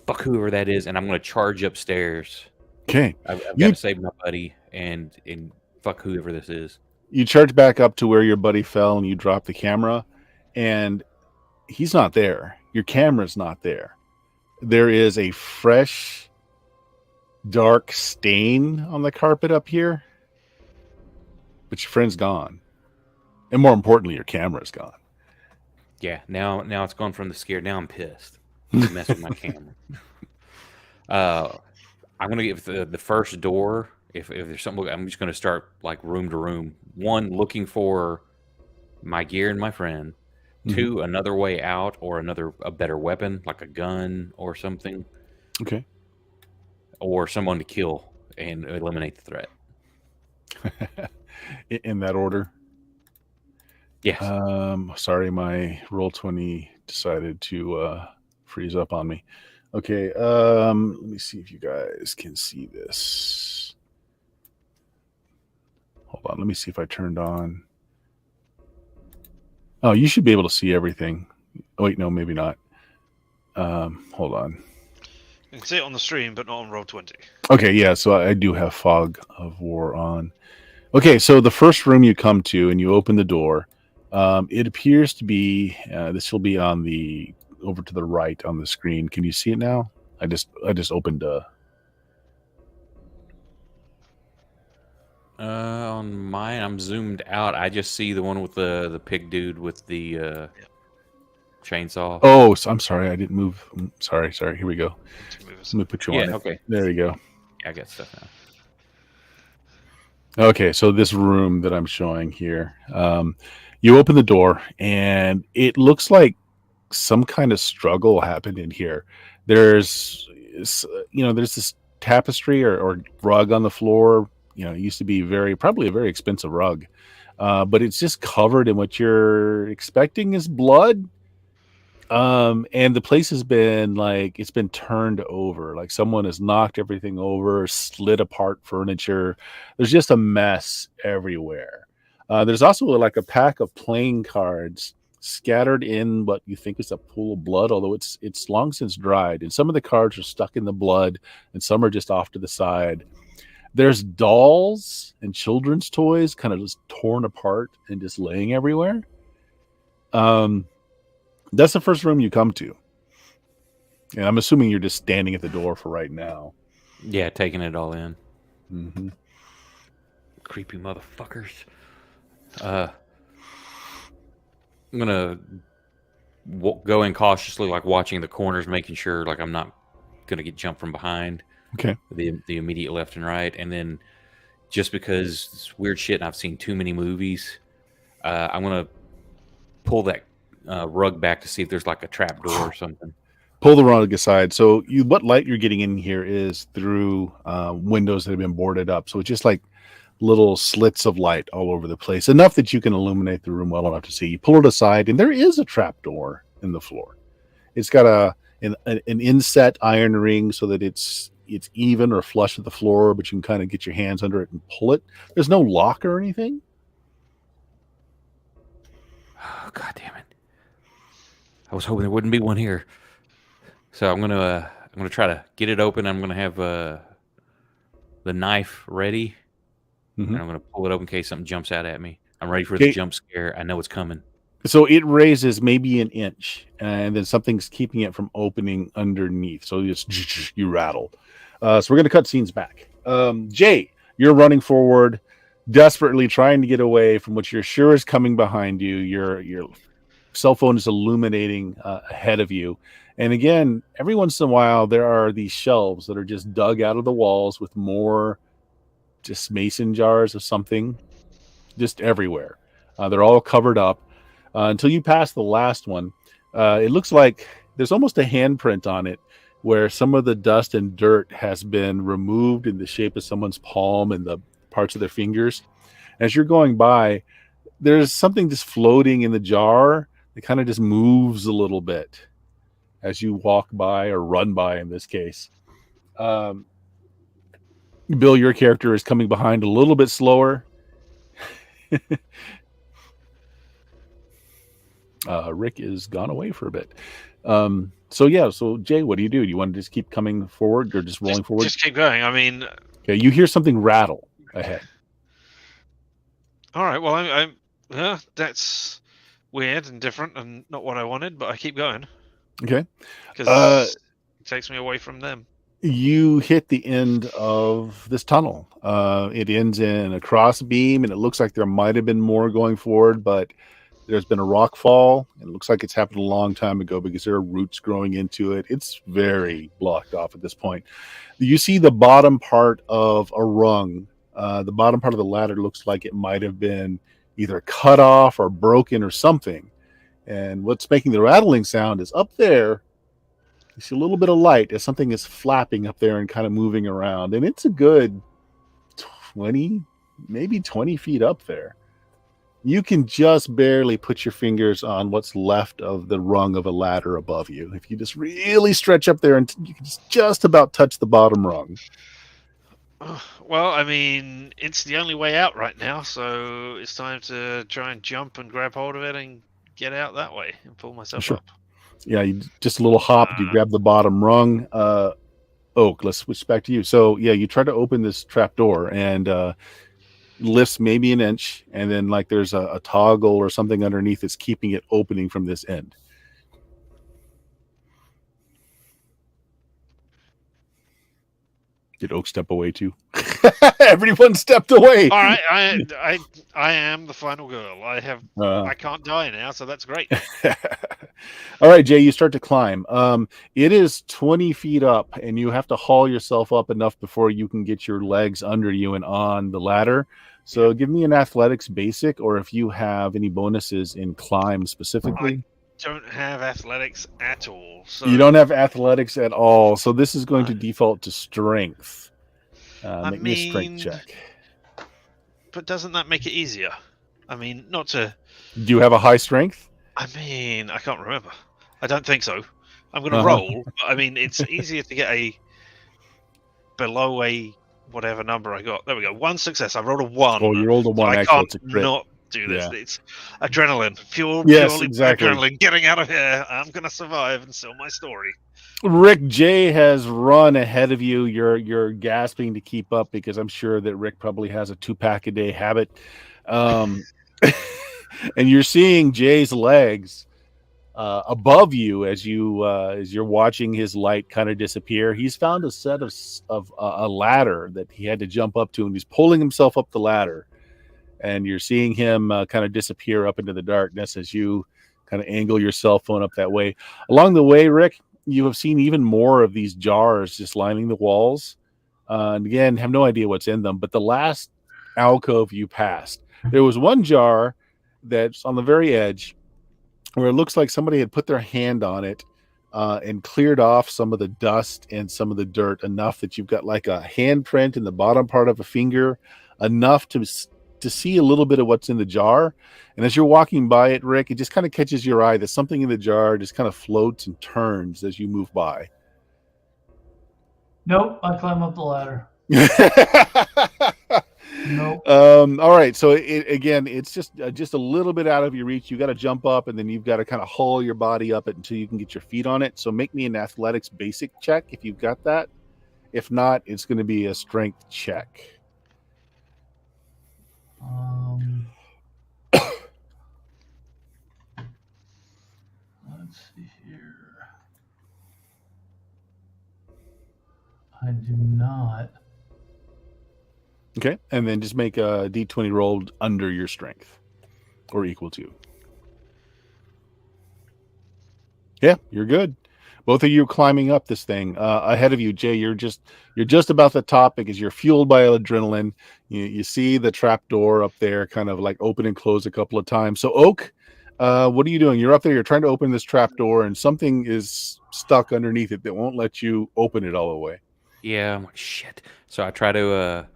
fuck whoever that is, and I'm going to charge upstairs. Okay. I've got to save my buddy and fuck whoever this is. You charge back up to where your buddy fell, and you drop the camera, and he's not there. Your camera's not there. There is a fresh, dark stain on the carpet up here, but your friend's gone. And more importantly, your camera's gone. Yeah, now it's gone from the scared. Now I'm pissed. Mess with my camera. I'm gonna get the first door If there's something, I'm just going to start like room to room. One, looking for my gear and my friend. Mhm. Two, another way out or a better weapon, like a gun or something, Okay. or someone to kill and eliminate the threat. In that order. Yes. Sorry, my Roll20 decided to freeze up on me. Okay, let me see if you guys can see this. Hold on, let me see if I turned on. Oh, you should be able to see everything. Oh, wait, no, maybe not. Hold on. You can see it on the stream, but not on Roll20. Okay, yeah, so I do have Fog of War on. Okay, so the first room you come to and you open the door, it appears to be, this will be on the, over to the right on the screen. Can you see it now? I just opened On mine, I'm zoomed out. I just see the one with the pig dude with the chainsaw. Oh, so I'm sorry, I didn't move. Sorry. Here we go. Let me put you on Yeah, it. okay. There you go. Yeah, I got stuff now. Okay, so this room that I'm showing here, you open the door and it looks like some kind of struggle happened in here. There's this tapestry or rug on the floor. It used to be probably a very expensive rug, but it's just covered in what you're expecting is blood. And the place has been it's been turned over. Like someone has knocked everything over, slid apart furniture. There's just a mess everywhere. There's also like a pack of playing cards scattered in what you think is a pool of blood, although it's long since dried. And some of the cards are stuck in the blood, and some are just off to the side. There's dolls and children's toys kind of just torn apart and just laying everywhere. That's the first room you come to. And I'm assuming you're just standing at the door for right now. Yeah, taking it all in. Mm-hmm. Creepy motherfuckers. I'm gonna go in cautiously, like watching the corners, making sure like I'm not gonna get jumped from behind. Okay. The immediate left and right, and then just because it's weird shit, and I've seen too many movies, I'm gonna pull that rug back to see if there's like a trap door or something. Pull the rug aside. So what light you're getting in here is through windows that have been boarded up. So it's just like little slits of light all over the place, enough that you can illuminate the room well enough to see. You pull it aside, and there is a trap door in the floor. It's got an inset iron ring so that it's even or flush with the floor, but you can kind of get your hands under it and pull it. There's no lock or anything. Oh, God damn it! I was hoping there wouldn't be one here. So I'm gonna try to get it open. I'm gonna have the knife ready. Mm-hmm. And I'm gonna pull it open in case something jumps out at me. I'm ready for the jump scare. I know it's coming. So it raises maybe an inch, and then something's keeping it from opening underneath. So you rattle. So we're gonna cut scenes back. Jay, you're running forward, desperately trying to get away from what you're sure is coming behind you. Your cell phone is illuminating ahead of you. And again, every once in a while, there are these shelves that are just dug out of the walls with more just mason jars of something just everywhere. They're all covered up until you pass the last one. It looks like there's almost a handprint on it where some of the dust and dirt has been removed in the shape of someone's palm and the parts of their fingers. As you're going by, there's something just floating in the jar that kind of just moves a little bit as you walk by or run by in this case. Bill, your character is coming behind a little bit slower. Rick is gone away for a bit. So Jay, what do? Do you want to just keep coming forward or just rolling forward? Just keep going. I mean, okay, you hear something rattle ahead. All right. Well, that's weird and different and not what I wanted, but I keep going. Okay. Because it takes me away from them. You hit the end of this tunnel. It ends in a cross beam, and it looks like there might have been more going forward, but There's been a rock fall. It looks like it's happened a long time ago because there are roots growing into it. It's very blocked off at this point. You see the bottom part of a rung. The bottom part of the ladder looks like it might have been either cut off or broken or something. And what's making the rattling sound is up there. You see a little bit of light as something is flapping up there and kind of moving around. And it's a good 20, maybe 20 feet up there. You can just barely put your fingers on what's left of the rung of a ladder above you. If you just really stretch up there, and you can just about touch the bottom rung. Well, I mean, it's the only way out right now, so it's time to try and jump and grab hold of it and get out that way and pull myself Sure. up. Yeah, you just a little hop. You grab the bottom rung. Oak, let's switch back to you. So yeah, you try to open this trap door and lifts maybe an inch, and then like there's a toggle or something underneath that's keeping it opening from this end. Did Oak step away too? Everyone stepped away. All right, I am the final girl. I can't die now, so that's great. All right, Jay, you start to climb. It is 20 feet up, and you have to haul yourself up enough before you can get your legs under you and on the ladder. So give me an athletics basic, or if you have any bonuses in climb specifically. Don't have athletics at all. So You don't have athletics at all, so this is going to default to strength. Make me a strength check. But doesn't that make it easier? I mean, not to... Do you have a high strength? I mean, I can't remember. I don't think so. I'm going to roll. I mean, it's easier to get a below a whatever number I got. There we go. One success. I rolled a 1. Oh, you rolled a 1. So I Actually, can't it's a crit. not do this. Yeah. It's adrenaline. Yes, Purely exactly. adrenaline. Getting out of here. I'm going to survive and sell my story. Rick J has run ahead of you. You're gasping to keep up because I'm sure that Rick probably has a 2-pack a day habit. And you're seeing Jay's legs above you as you're watching his light kind of disappear. He's found a set of a ladder that he had to jump up to, and he's pulling himself up the ladder. And you're seeing him kind of disappear up into the darkness as you kind of angle your cell phone up that way. Along the way, Rick, you have seen even more of these jars just lining the walls. And again, have no idea what's in them. But the last alcove you passed, there was one jar that's on the very edge where it looks like somebody had put their hand on it and cleared off some of the dust and some of the dirt enough that you've got like a handprint in the bottom part of a finger, enough to see a little bit of what's in the jar. And as you're walking by it, Rick, it just kind of catches your eye that something in the jar just kind of floats and turns as you move by. Nope, I climb up the ladder. Nope. All right, so it's just a little bit out of your reach. You got to jump up, and then you've got to kind of haul your body up it until you can get your feet on it. So make me an athletics basic check if you've got that. If not, it's going to be a strength check. Let's see here. I do not. Okay, and then just make a D20 roll under your strength or equal to. Yeah, you're good. Both of you are climbing up this thing. Ahead of you, Jay, you're just about the top because you're fueled by adrenaline. You see the trap door up there kind of like open and close a couple of times. So Oak, what are you doing? You're up there, you're trying to open this trap door, and something is stuck underneath it that won't let you open it all the way. Yeah, I'm like, shit. So I try to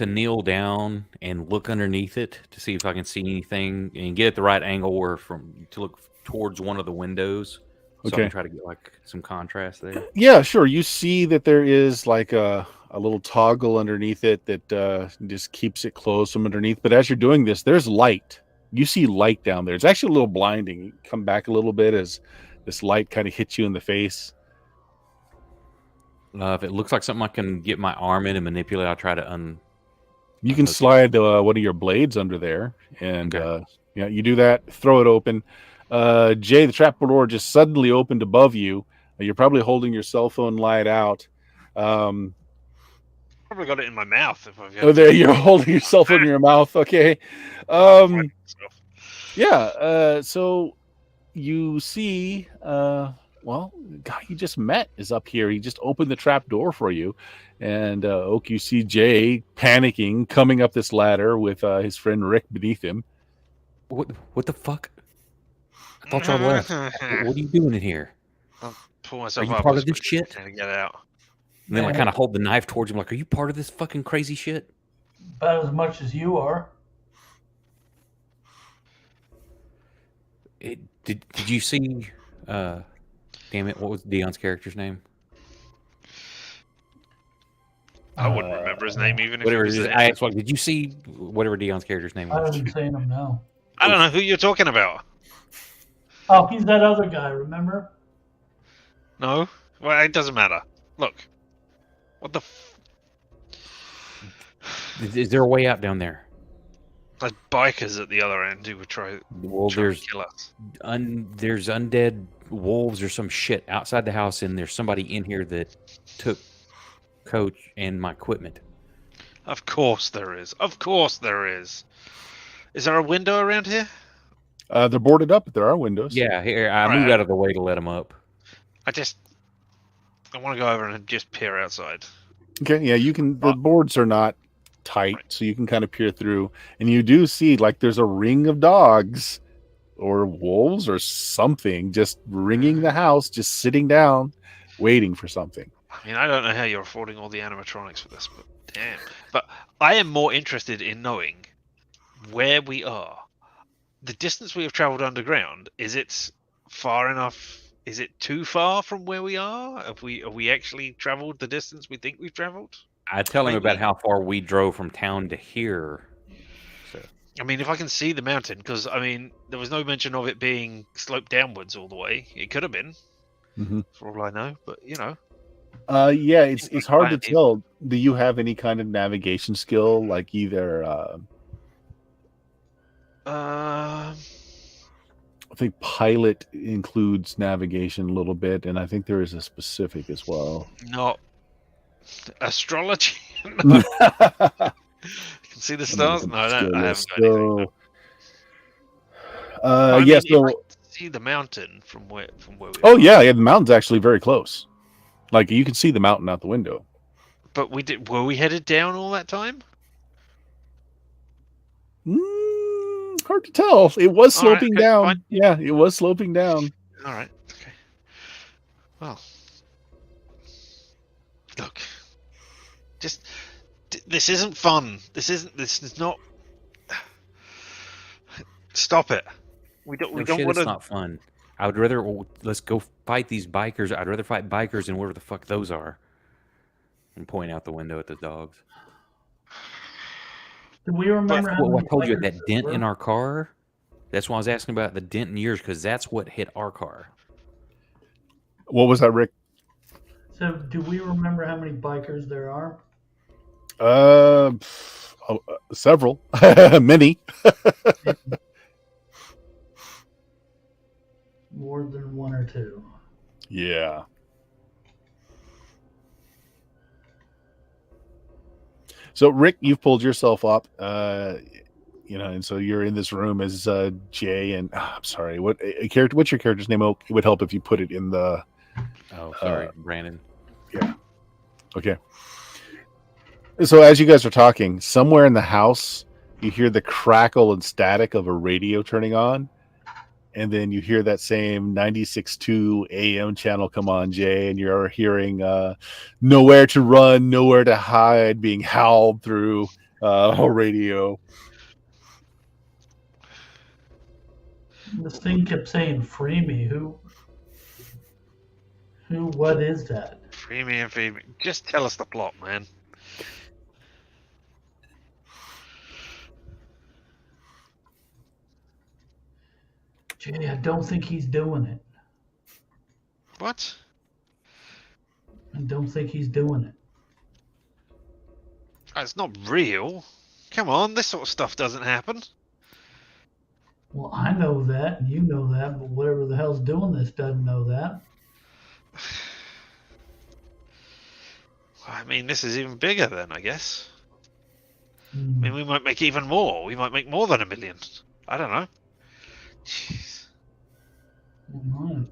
kneel down and look underneath it to see if I can see anything and get at the right angle to look towards one of the windows. So Okay. I can try to get like some contrast there. Yeah, sure. You see that there is like a little toggle underneath it that just keeps it closed from underneath. But as you're doing this, there's light. You see light down there. It's actually a little blinding. You come back a little bit as this light kind of hits you in the face. If it looks like something I can get my arm in and manipulate, I'll try to You can slide one of your blades under there, and yeah, you do that. Throw it open. Jay, the trap door just suddenly opened above you. You're probably holding your cell phone light out. Probably got it in my mouth if I've got Oh, there you're holding your cell phone in your mouth. Okay. Yeah. So you see, well, the guy you just met is up here. He just opened the trap door for you, and Oak, you see Jay panicking, coming up this ladder with his friend Rick beneath him. What the fuck? I thought y'all left. What are you doing in here? I'll pull Are myself you up. part I of this suppose, shit? trying to get out. And then I kind of hold the knife towards him, like, "Are you part of this fucking crazy shit?" About as much as you are. Did you see? Damn it! What was Dion's character's name? I wouldn't remember his name even if Whatever it it was is. there. I asked, like, did you see whatever Dion's character's name I was? haven't seen him now. I don't know who you're talking about. Oh, he's that other guy, remember? No? Well, it doesn't matter. Look. What the Is there a way out down there? There's bikers at the other end who would try Well, to there's kill us. there's undead wolves or some shit outside the house, and there's somebody in here that took Coach and my equipment. Of course there is. Of course there is. Is there a window around here? They're boarded up, but there are windows. Yeah, here I Right. moved out of the way to let them up. I want to go over and just peer outside. Okay. Yeah, you can. The boards are not tight, so you can kind of peer through, and you do see like there's a ring of dogs or wolves or something just ringing the house, just sitting down, waiting for something. I mean, I don't know how you're affording all the animatronics for this, but damn. But I am more interested in knowing where we are. The distance we have traveled underground, is it far enough? Is it too far from where we are? Have we actually traveled the distance we think we've traveled? I tell him Maybe. about how far we drove from town to here. So I mean, if I can see the mountain, because I mean, there was no mention of it being sloped downwards all the way. It could have been, for all I know. But you know, yeah, it's hard to tell. Do you have any kind of navigation skill, like either? I think pilot includes navigation a little bit, and I think there is a specific as well. not astrology. No. You can see the stars. No, I haven't got anything. I Yes. mean, if I So, can see the mountain from where we oh are. yeah, the mountain's actually very close. Like you can see the mountain out the window. But were we headed down all that time? Hard to tell. It was All right, sloping okay, down. fine. Yeah, it was sloping down. All right. Okay. Well, look. This isn't fun. This is not. Stop it. We don't no want shit, it's to. not fun. I would rather let's go fight these bikers. I'd rather fight bikers and whatever the fuck those are. And point out the window at the dogs. Do we remember how Well, I many told you bikers that there dent were? in our car. That's why I was asking about the dent in yours, because that's what hit our car. What was that, Rick? So, do we remember how many bikers there are? Several, many. More than one or two. Yeah. So, Rick, you've pulled yourself up, and so you're in this room as Jay and I'm sorry, what's your character's name? It would help if you put it in the. Oh, sorry, Brandon. Yeah. Okay. So, as you guys are talking, somewhere in the house, you hear the crackle and static of a radio turning on. And then you hear that same 96.2 AM channel come on, Jay, and you're hearing "Nowhere to Run, Nowhere to Hide" being howled through a radio. This thing kept saying, "Free me." What is that? Free me and feed me. Just tell us the plot, man. Jay, I don't think he's doing it. What? I don't think he's doing it. It's not real. Come on, this sort of stuff doesn't happen. Well, I know that, and you know that, but whatever the hell's doing this doesn't know that. I mean, this is even bigger then, I guess. I Hmm. mean, we might make even more. We might make more than 1 million. I don't know. Jeez. Mhm.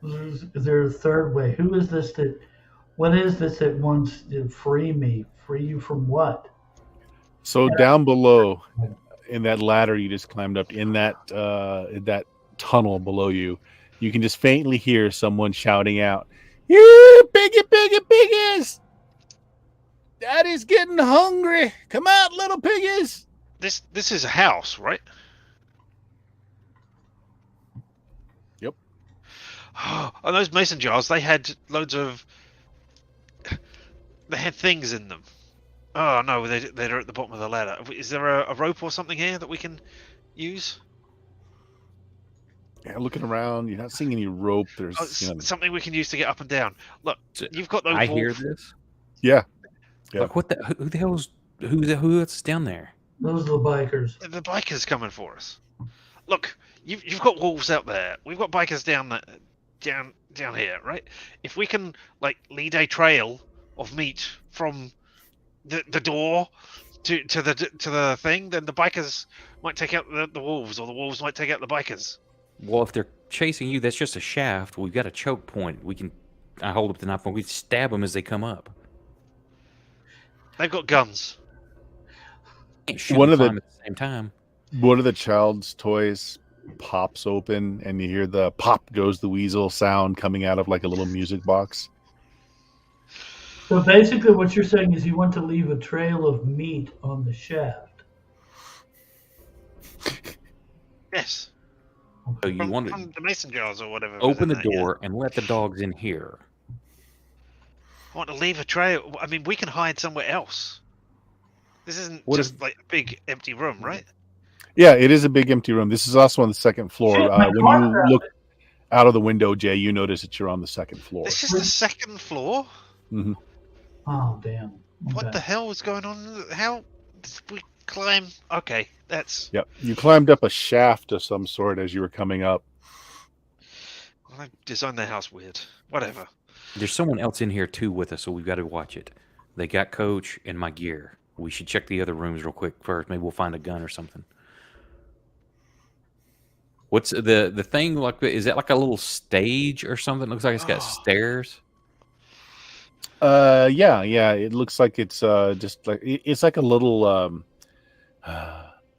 Is there a third way? Who is this that? What is this that wants to free me? Free you from what? So down below, in that ladder you just climbed up, in that tunnel below you, you can just faintly hear someone shouting out, "You piggies! Daddy's getting hungry. Come out, little piggies!" This is a house, right? Yep. Oh, those mason jars, they had loads of... They had things in them. Oh, no, they're at the bottom of the ladder. Is there a rope or something here that we can use? Yeah, looking around, you're not seeing any rope. There's Oh, something we can use to get up and down. Look, you've got those I wolf... hear this. Yeah. Yeah. Like, what the? Who the hell's who else is down there? Those are the bikers. The bikers coming for us. Look, you've got wolves out there. We've got bikers down here, right? If we can lead a trail of meat from the door to the thing, then the bikers might take out the wolves, or the wolves might take out the bikers. Well, if they're chasing you, that's just a shaft. We've got a choke point. I hold up the knife and we stab them as they come up. They've got guns. Can't shoot One and of the- climb at the same time. One of the child's toys pops open, and you hear the pop goes the weasel sound coming out of like a little music box. So basically, what you're saying is you want to leave a trail of meat on the shaft. Yes. So you From, want to from the mason jars or whatever. was open in the there, yeah. door and let the dogs in here. I want to leave a trail. I mean, we can hide somewhere else. This isn't What just like a big empty room, right? Yeah, it is a big empty room. This is also on the second floor. Shit, my When car you crashed. look out of the window, Jay, you notice that you're on the second floor. This is the second floor? Mhm. Oh, damn. What Okay. the hell is going on? How did we climb? Okay, that's... Yep. You climbed up a shaft of some sort as you were coming up. Well, I designed the house weird. Whatever. There's someone else in here too with us, so we've got to watch it. They got Coach and my gear. We should check the other rooms real quick first. Maybe we'll find a gun or something. What's the thing like? Is that like a little stage or something? Looks like it's got stairs. Yeah. It looks like it's just like it's like a little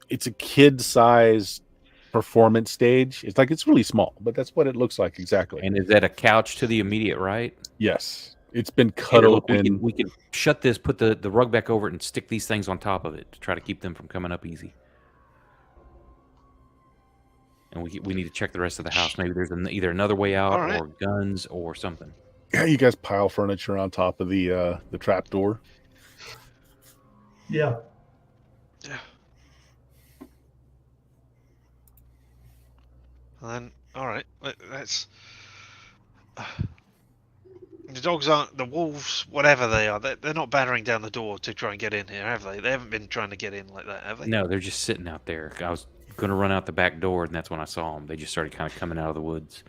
it's a kid-sized performance stage. It's like it's really small, but that's what it looks like exactly. And is that a couch to the immediate right? Yes, it's been cut Here, look, open. we can shut this, put the rug back over it, and stick these things on top of it to try to keep them from coming up easy. And we need to check the rest of the house. Maybe there's either another way out, All right. or guns, or something. Yeah, you guys pile furniture on top of the trap door. Yeah. Yeah. And then, all right, let's... The dogs aren't... The wolves, whatever they are, they're not battering down the door to try and get in here, have they? They haven't been trying to get in like that, have they? No, they're just sitting out there. I was going to run out the back door, and that's when I saw them. They just started kind of coming out of the woods.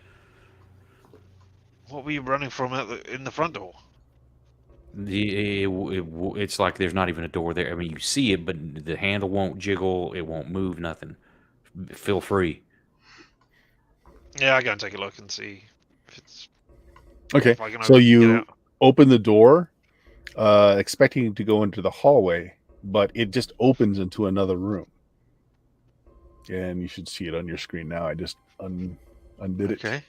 What were you running from in the front door? It's like there's not even a door there. I mean, you see it, but the handle won't jiggle. It won't move, nothing. Feel free. Yeah, I go and take a look and see if it's... Okay, if I can so get you out. open the door, expecting to go into the hallway, but it just opens into another room. And you should see it on your screen now. I just undid it. Okay.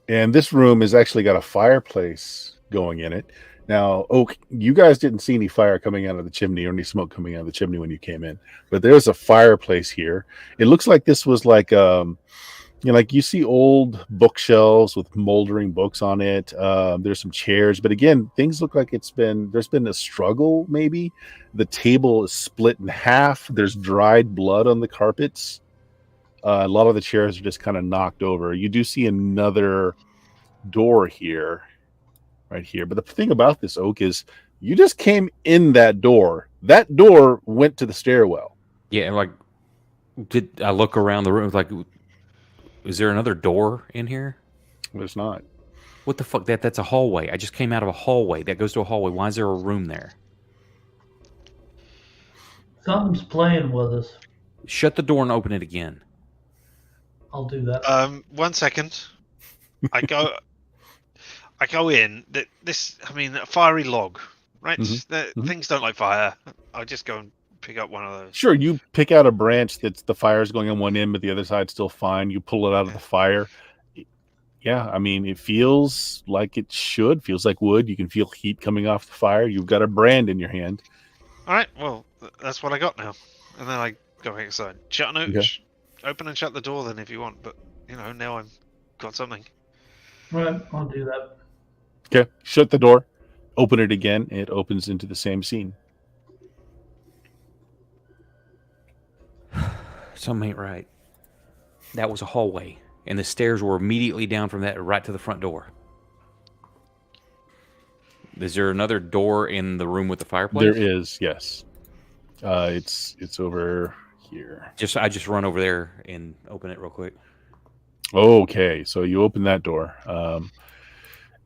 And this room has actually got a fireplace going in it. Now, Oak, you guys didn't see any fire coming out of the chimney or any smoke coming out of the chimney when you came in, but there's a fireplace here. It looks like this was like, like you see old bookshelves with moldering books on it. There's some chairs, but again, things look like there's been a struggle. Maybe the table is split in half. There's dried blood on the carpets. A lot of the chairs are just kind of knocked over. You do see another door here, right here. But the thing about this, Oak, is you just came in that door. That door went to the stairwell. Yeah, like, did I look around the room? Like, is there another door in here? There's not. What the fuck? That's a hallway. I just came out of a hallway. That goes to a hallway. Why is there a room there? Something's playing with us. Shut the door and open it again. I'll do that. 1 second. I go in. I mean, a fiery log, right? Mhm. Things don't like fire. I'll just go and pick up one of those. Sure, you pick out a branch that's the fire's going on one end, but the other side's still fine. You pull it out of the fire. Yeah, I mean, it feels like it should. Feels like wood. You can feel heat coming off the fire. You've got a brand in your hand. All right, well, that's what I got now. And then I go back inside. Open and shut the door then if you want. But, now I've got something. Right, I'll do that. Okay, shut the door. Open it again. It opens into the same scene. Something ain't right. That was a hallway, and the stairs were immediately down from that right to the front door. Is there another door in the room with the fireplace? There is, yes. It's over here. I just run over there and open it real quick. Okay, so you open that door.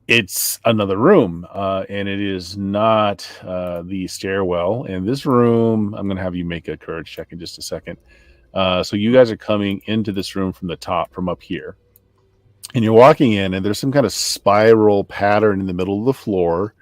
It's another room, and it is not the stairwell. In this room, I'm going to have you make a courage check in just a second. So you guys are coming into this room from the top, from up here. And you're walking in, and there's some kind of spiral pattern in the middle of the floor.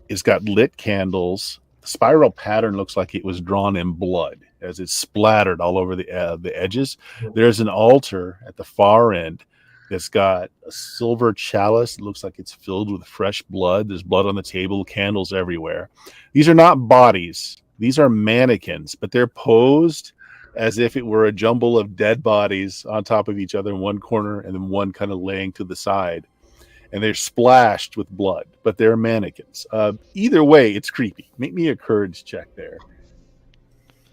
It's got lit candles. The spiral pattern looks like it was drawn in blood as it's splattered all over the edges. There's an altar at the far end that's got a silver chalice. It looks like it's filled with fresh blood. There's blood on the table, candles everywhere. These are not bodies. These are mannequins, but they're posed as if it were a jumble of dead bodies on top of each other in one corner and then one kind of laying to the side. And they're splashed with blood, but they're mannequins. Either way, it's creepy. Make me a courage check there.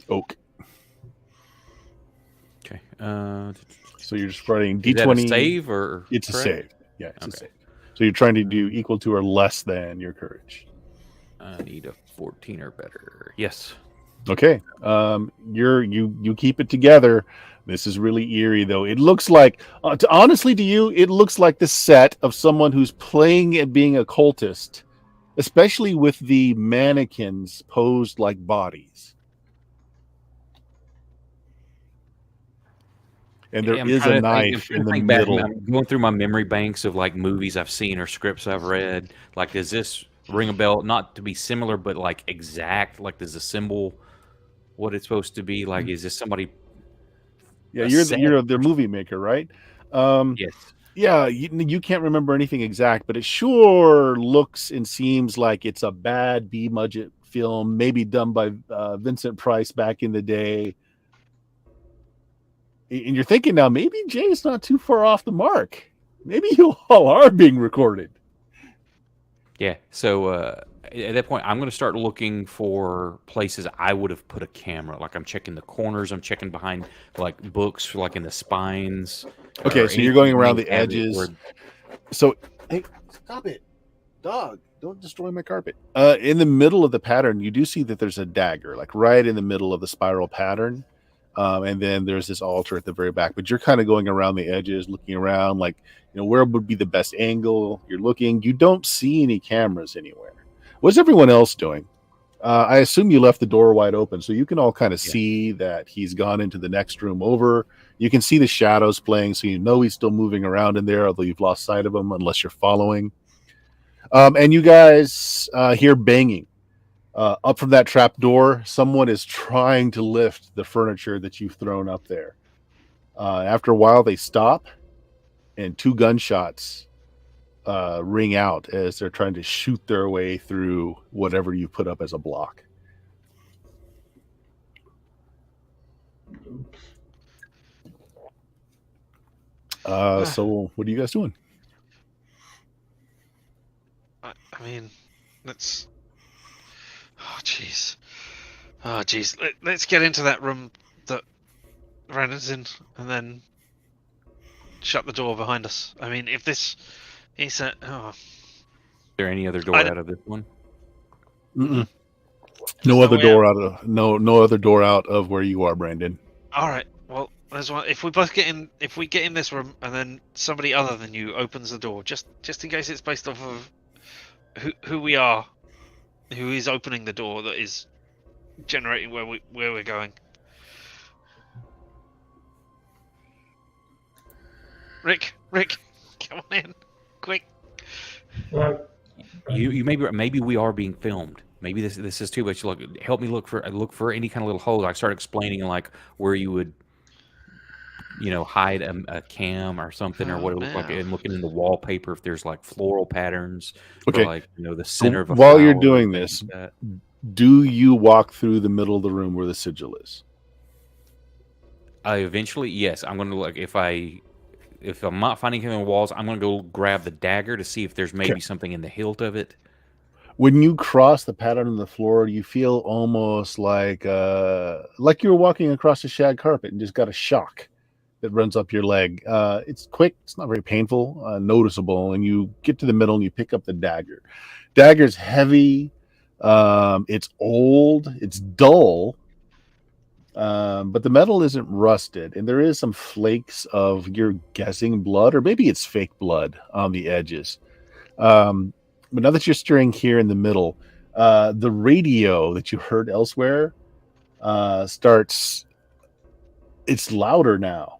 Oak. Okay. So you're just writing Is that D20. a save or It's correct? a save. Yeah, it's a Okay. save. So you're trying to do equal to or less than your courage. I need a 14 or better. Yes. Okay. You keep it together. This is really eerie, though. It looks like, honestly, to you, it looks like the set of someone who's playing at being a cultist, especially with the mannequins posed like bodies. And there is a knife in the middle. I'm going through my memory banks of like movies I've seen or scripts I've read. Like, does this ring a bell? Not to be similar, but like exact. Like, does the symbol what it's supposed to be? Like, is this somebody? Yeah, you're the movie maker, right? Yes. Yeah, you can't remember anything exact, but it sure looks and seems like it's a bad B-budget film, maybe done by Vincent Price back in the day. And you're thinking now, maybe Jay's not too far off the mark. Maybe you all are being recorded. Yeah. So at that point, I'm going to start looking for places I would have put a camera. Like, I'm checking the corners. I'm checking behind like books, like in the spines. Okay, so you're going around the edges. So, hey, stop it, dog! Don't destroy my carpet. In the middle of the pattern, you do see that there's a dagger, like right in the middle of the spiral pattern. And then there's this altar at the very back, but you're kind of going around the edges, looking around, like, where would be the best angle? You're looking. You don't see any cameras anywhere. What's everyone else doing? I assume you left the door wide open, so you can all kind of see that he's gone into the next room over. You can see the shadows playing, so he's still moving around in there, although you've lost sight of him unless you're following. And you guys hear banging. Up from that trap door, someone is trying to lift the furniture that you've thrown up there. After a while, they stop, and 2 gunshots ring out as they're trying to shoot their way through whatever you put up as a block. So what are you guys doing? I mean, let's... Oh, jeez. Let's get into that room that Brandon's in, and then shut the door behind us. I mean, if this... He said... Oh. Is there any other door out of this one? Mm-mm. No other door out of where you are, Brandon. All right. Well, there's one. If we get in this room, and then somebody other than you opens the door, just in case it's based off of who we are, who is opening the door that is generating where we're going. Rick, come on in, quick. You maybe we are being filmed. Maybe this is too much. Look, help me look for any kind of little hole. I start explaining like where you would, hide a cam or something, or what it looked like, and looking in the wallpaper if there's like floral patterns, Okay. or like the center of a While you're flower, doing things this, like that. do you walk through the middle of the room where the sigil is? Eventually, yes, I'm going to look. If I'm not finding him in the walls, I'm going to go grab the dagger to see if there's maybe something in the hilt of it. When you cross the pattern on the floor, you feel almost like you were walking across a shag carpet and just got a shock that runs up your leg. It's quick, it's not very painful, noticeable, and you get to the middle and you pick up the dagger. Dagger's heavy, it's old, it's dull, but the metal isn't rusted, and there is some flakes of, you're guessing, blood, or maybe it's fake blood on the edges. But now that you're stirring here in the middle, the radio that you heard elsewhere starts, it's louder now.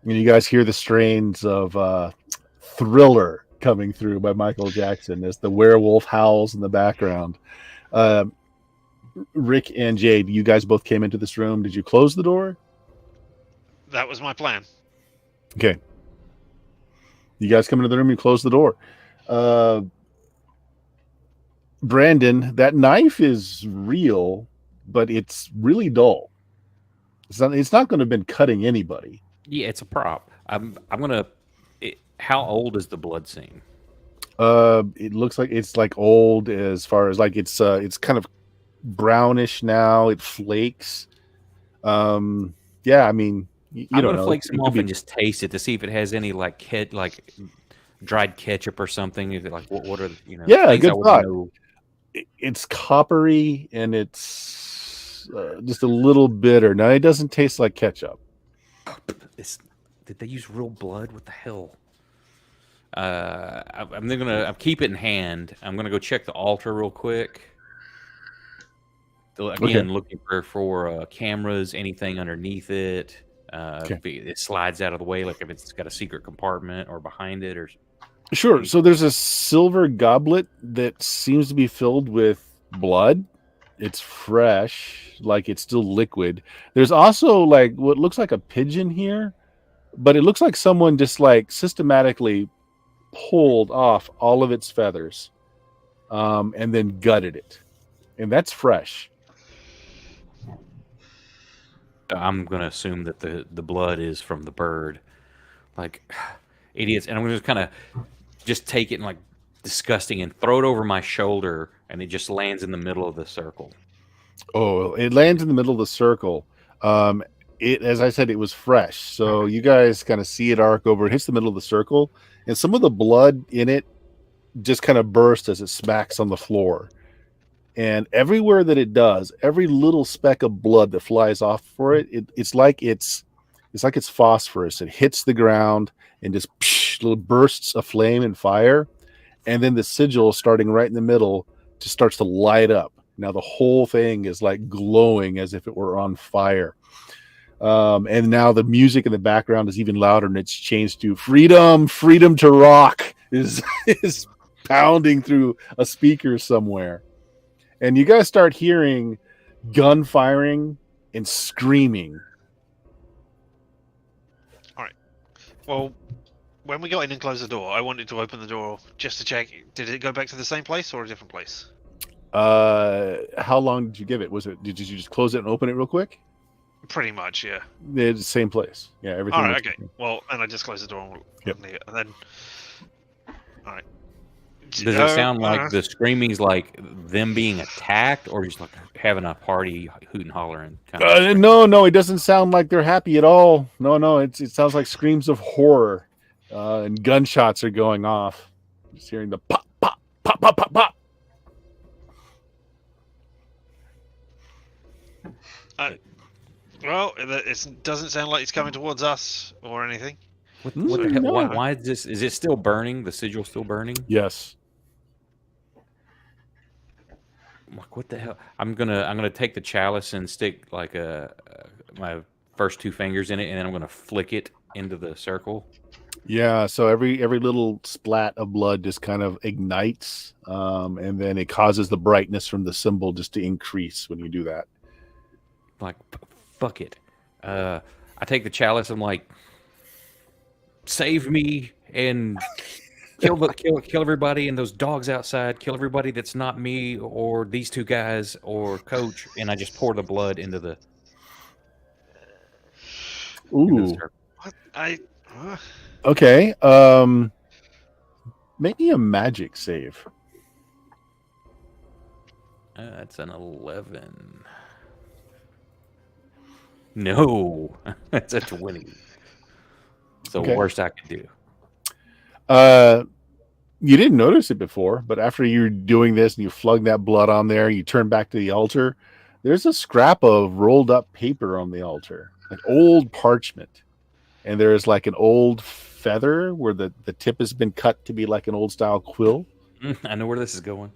And you guys hear the strains of Thriller coming through by Michael Jackson as the werewolf howls in the background. Rick and Jade, you guys both came into this room. Did you close the door? That was my plan. Okay. You guys come into the room, you close the door. Brandon, that knife is real, but it's really dull. It's not going to have been cutting anybody. Yeah, it's a prop. I'm gonna. How old is the blood scene? It looks like it's like old, as far as like it's kind of brownish now. It flakes. Yeah, I mean, I'm gonna don't know. Flake some off and just taste it to see if it has any like dried ketchup or something. Is it like what are Yeah, good thought. It's coppery and it's just a little bitter. Now it doesn't taste like ketchup. Did they use real blood? What the hell? I'm gonna keep it in hand. I'm gonna go check the altar real quick. Again, looking for cameras, anything underneath it. If it slides out of the way, like if it's got a secret compartment or behind it, or sure. So there's a silver goblet that seems to be filled with blood. It's fresh, like it's still liquid. There's also like what looks like a pigeon here, but it looks like someone just like systematically pulled off all of its feathers, and then gutted it, and that's fresh. I'm gonna assume that the blood is from the bird, like idiots, and I'm gonna just kind of take it and like disgusting and throw it over my shoulder, and it just lands in the middle of the circle. Oh, it lands in the middle of the circle. As I said, it was fresh, so you guys kind of see it arc over. It hits the middle of the circle, and some of the blood in it just kind of bursts as it smacks on the floor. And everywhere that it does, every little speck of blood that flies off for it, it's like it's phosphorus. It hits the ground and just little bursts of flame and fire, and then the sigil, starting right in the middle, just starts to light up. Now the whole thing is like glowing as if it were on fire. And now the music in the background is even louder, and it's changed to "Freedom, Freedom to Rock" is pounding through a speaker somewhere. And you guys start hearing gun firing and screaming. All right. Well, when we got in and closed the door, I wanted to open the door just to check. Did it go back to the same place or a different place? How long did you give it? Did you just close it and open it real quick? Pretty much, yeah. It's the same place. Yeah, everything. All right, okay. Well, and I just closed the door. Yep. And then, all right. Does it sound like the screaming's like them being attacked, or just like having a party, hooting, hollering? No, it doesn't sound like they're happy at all. No, it sounds like screams of horror, and gunshots are going off. Just hearing the pop, pop, pop, pop, pop, pop. Well, it doesn't sound like it's coming towards us or anything. What the hell? Why is this? Is it still burning? The sigil still burning? Yes. Like, what the hell? I'm gonna take the chalice and stick like my first two fingers in it, and then I'm gonna flick it into the circle. Yeah, so every little splat of blood just kind of ignites, and then it causes the brightness from the symbol just to increase when you do that. Like, fuck it. I take the chalice. I'm like, save me and kill everybody and those dogs outside. Kill everybody that's not me or these two guys or Coach. And I just pour the blood into the Ooh, circle. What? okay. Make me a magic save. That's an 11. No, that's a 20. It's the Okay. worst I could do. You didn't notice it before, but after you're doing this and you flung that blood on there, you turn back to the altar. There's a scrap of rolled up paper on the altar, like old parchment, and there's like an old feather where the tip has been cut to be like an old style quill. I know where this is going.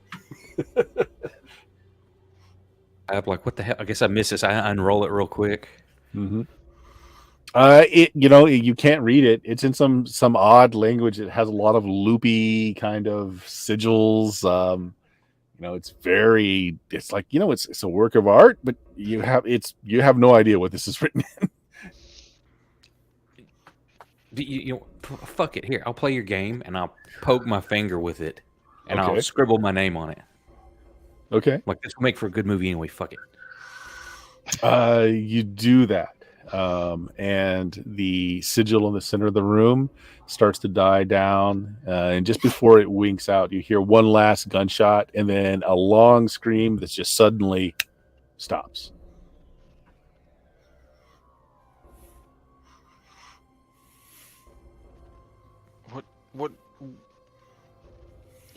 I'm like, what the hell? I guess I missed this. I unroll it real quick. Mm-hmm. You can't read it. It's in some odd language. It has a lot of loopy kind of sigils. It's like, it's a work of art, but you have no idea what this is written in. Fuck it. Here, I'll play your game and I'll poke my finger with it and I'll Okay. scribble my name on it. Okay. Like, this will make for a good movie anyway. Fuck it. You do that. And the sigil in the center of the room starts to die down. And just before it winks out, you hear one last gunshot and then a long scream that just suddenly stops.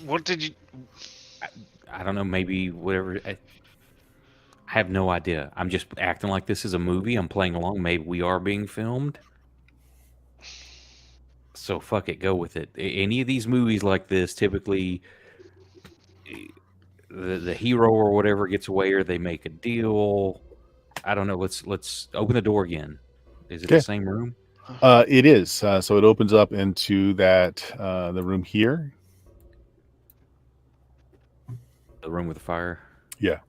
What did you? I don't know. Maybe whatever. I have no idea. I'm just acting like this is a movie. I'm playing along. Maybe we are being filmed. So fuck it. Go with it. Any of these movies like this, typically the hero or whatever gets away, or they make a deal. I don't know. Let's open the door again. Is it Okay. the same room? It is. So it opens up into the room here. The room with the fire. Yeah.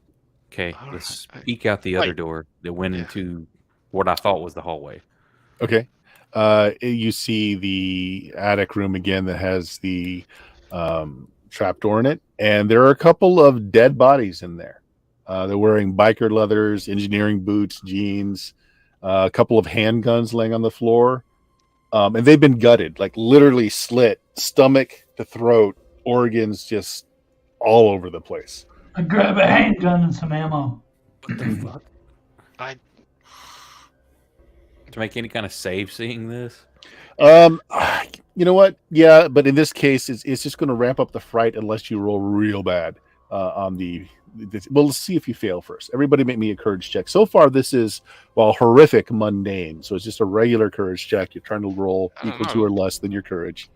Okay. All Let's right. peek out the other Wait. door that went Yeah. into what I thought was the hallway. Okay. You see the attic room again that has the trapdoor in it, and there are a couple of dead bodies in there. They're wearing biker leathers, engineering boots, jeans, a couple of handguns laying on the floor, and they've been gutted, like literally slit, stomach to throat, organs just all over the place. I grab a handgun and some ammo. What the fuck? I To make any kind of save seeing this? You know what? Yeah, but in this case, it's just going to ramp up the fright unless you roll real bad on well, let's see if you fail first. Everybody make me a courage check. So far, this is, well, horrific mundane. So it's just a regular courage check. You're trying to roll I don't equal to know. or less than your courage.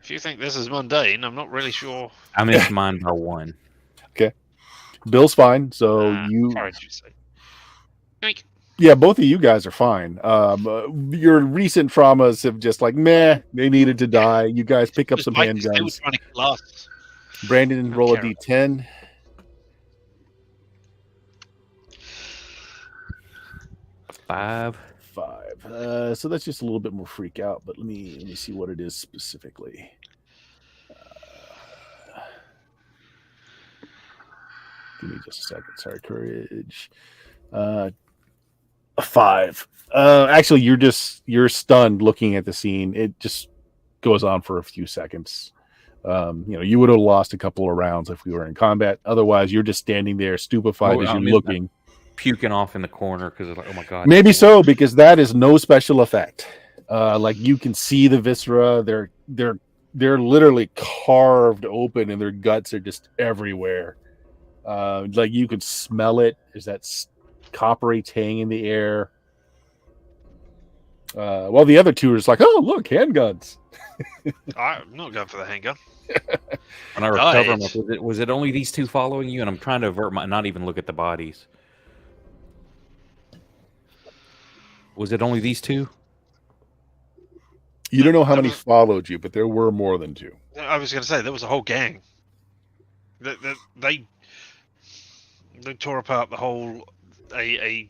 If you think this is mundane, I'm not really sure. I missed mine by 1. Bill's fine. So Courage, you say. Yoink. yeah, both of you guys are fine. Your recent traumas have just like, meh, they needed to die. You guys pick up some Despite this, they were handguns. trying to kill us. Brandon, Don't roll a care. d10. 5. 5. So that's just a little bit more freak out, but let me see what it is specifically. Give me just a second. Sorry, courage. A 5. Actually, you're stunned looking at the scene. It just goes on for a few seconds. You would have lost a couple of rounds if we were in combat. Otherwise, you're just standing there stupefied as you're looking. Puking off in the corner because it's like, oh my god. Maybe so, because that is no special effect. Like you can see the viscera. They're literally carved open, and their guts are just everywhere. Like you could smell it. There's that coppery tang in the air. While the other two are just like, oh look, handguns. I'm not going for the handgun. When I recover, I'm Guys. like, was it only these two following you? And I'm trying to avert not even look at the bodies. Was it only these two? You don't know how There many was- followed you, but there were more than 2. I was going to say there was a whole gang. They tore apart the whole a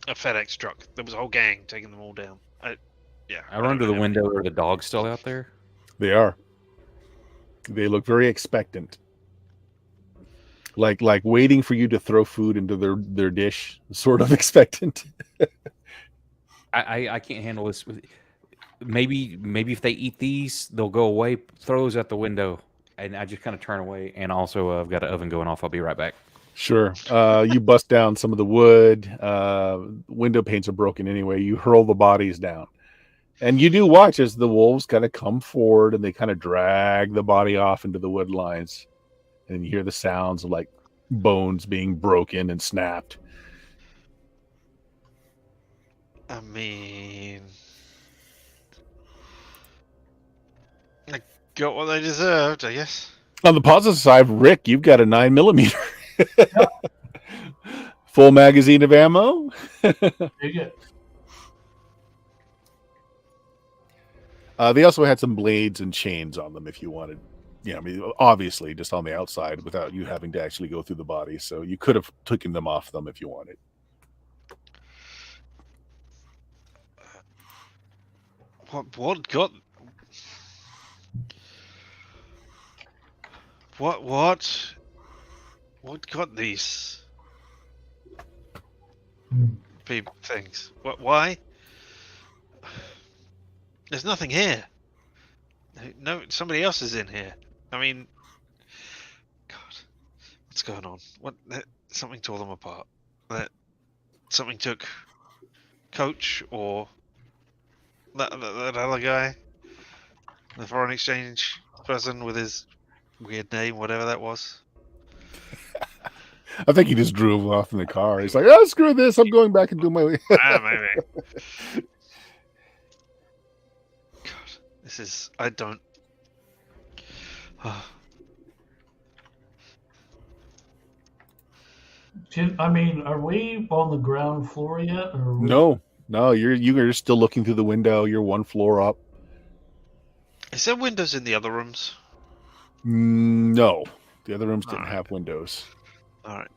FedEx truck. There was a whole gang taking them all down. I don't run to know the how window. Are the dogs still out there? They are. They look very expectant. Like waiting for you to throw food into their dish, sort of expectant. I can't handle this. Maybe if they eat these, they'll go away. Throw those out the window, and I just kind of turn away. And also, I've got an oven going off. I'll be right back. Sure. You bust down some of the wood. Window panes are broken anyway. You hurl the bodies down. And you do watch as the wolves kind of come forward and they kind of drag the body off into the wood lines. And you hear the sounds of like bones being broken and snapped. I mean, they got what they deserved, I guess. On the positive side, Rick, you've got a 9mm. Full magazine of ammo. Dig it. They also had some blades and chains on them if you wanted. Yeah, I mean, obviously just on the outside without you having to actually go through the body. So you could have taken them off them if you wanted. What got these things? Why? There's nothing here. No, somebody else is in here. I mean, God, what's going on? Something tore them apart. Something took Coach or that other guy, the foreign exchange person with his weird name, whatever that was. I think he just drove off in the car. He's like, "Oh, screw this! I'm going back and do my." Maybe. God, this is. I don't. I mean, are we on the ground floor yet? Or are we... No, you're still looking through the window. You're one floor up. Is there windows in the other rooms? No, the other rooms didn't Alright. have windows. All right.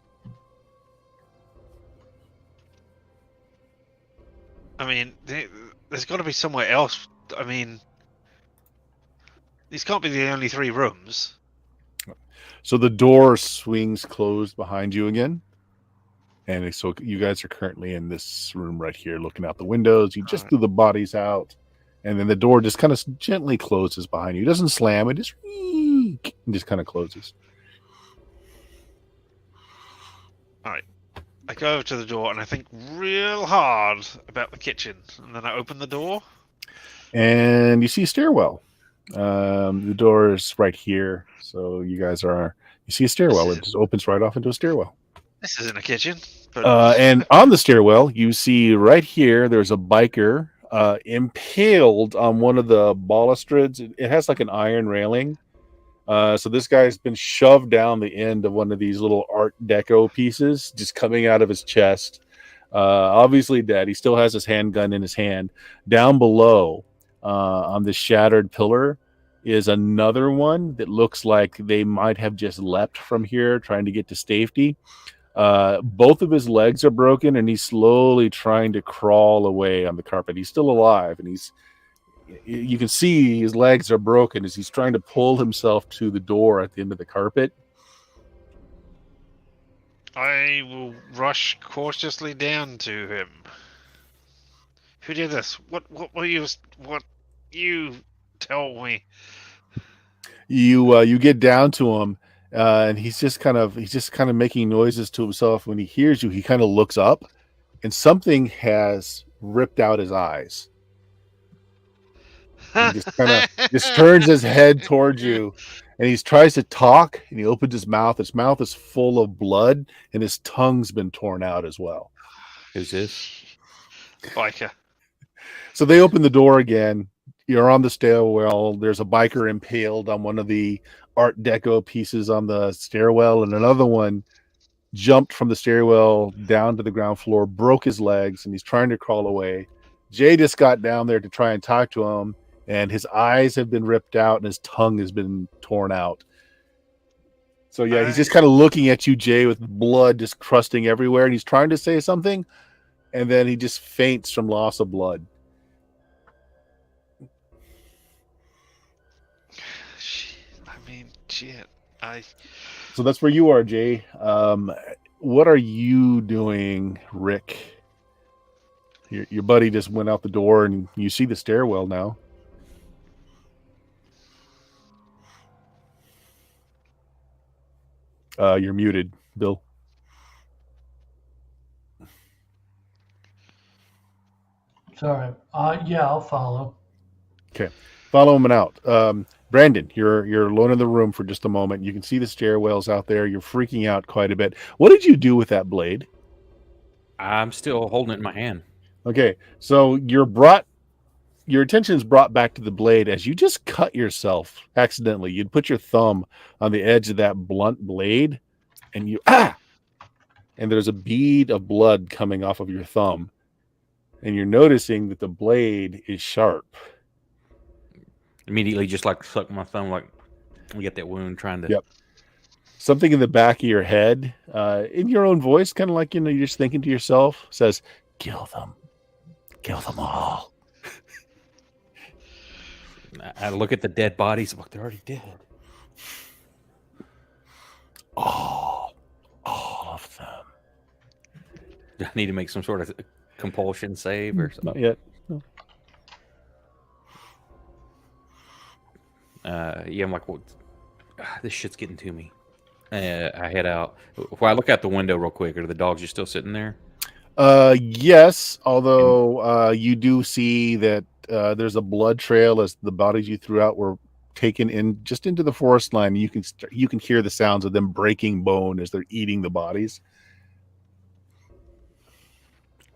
I mean, there's got to be somewhere else. I mean, these can't be the only 3 rooms. So the door swings closed behind you again. And so you guys are currently in this room right here looking out the windows. You just Alright. threw the bodies out. And then the door just kind of gently closes behind you. It doesn't slam. It just kind of closes. I go over to the door and I think real hard about the kitchen, and then I open the door. And you see a stairwell. The door is right here. So you see a stairwell. It just opens right off into a stairwell. This isn't a kitchen. But And on the stairwell, you see right here, there's a biker impaled on one of the balustrades. It has like an iron railing. So this guy's been shoved down the end of one of these little Art Deco pieces, just coming out of his chest. Obviously dead. He still has his handgun in his hand. Down below, on the shattered pillar, is another one that looks like they might have just leapt from here, trying to get to safety. Both of his legs are broken, and he's slowly trying to crawl away on the carpet. He's still alive, and you can see his legs are broken as he's trying to pull himself to the door at the end of the carpet. I will rush cautiously down to him. Who did this? What you tell me? You get down to him, and he's just kind of making noises to himself. When he hears you, he kind of looks up, and something has ripped out his eyes. He just turns his head towards you, and he tries to talk, and he opens his mouth. His mouth is full of blood, and his tongue's been torn out as well. Who's this? Biker. So they open the door again. You're on the stairwell. There's a biker impaled on one of the Art Deco pieces on the stairwell, and another one jumped from the stairwell down to the ground floor, broke his legs, and he's trying to crawl away. Jay just got down there to try and talk to him, and his eyes have been ripped out and his tongue has been torn out. So yeah, he's just kind of looking at you, Jay, with blood just crusting everywhere, and he's trying to say something, and then he just faints from loss of blood. Shit. So that's where you are, Jay. What are you doing, Rick? Your buddy just went out the door, and you see the stairwell now. You're muted, Bill. Sorry. Yeah, I'll follow. Okay, follow him out. Brandon, you're alone in the room for just a moment. You can see the stairwells out there. You're freaking out quite a bit. What did you do with that blade? I'm still holding it in my hand. Okay, so your attention is brought back to the blade as you just cut yourself accidentally. You'd put your thumb on the edge of that blunt blade, and and there's a bead of blood coming off of your thumb, and you're noticing that the blade is sharp. Immediately, just like suck my thumb, like we get that wound trying to. Yep. Something in the back of your head, in your own voice, kind of like you're just thinking to yourself, says, "Kill them all." I look at the dead bodies. Look, they're already dead. All of them. Do I need to make some sort of compulsion save or something? Not yet. No. Yeah, I'm like, well, this shit's getting to me. I head out. Well, I look out the window real quick. Are the dogs just still sitting there? Yes, although you do see that there's a blood trail as the bodies you threw out were taken in just into the forest line. You can hear the sounds of them breaking bone as they're eating the bodies.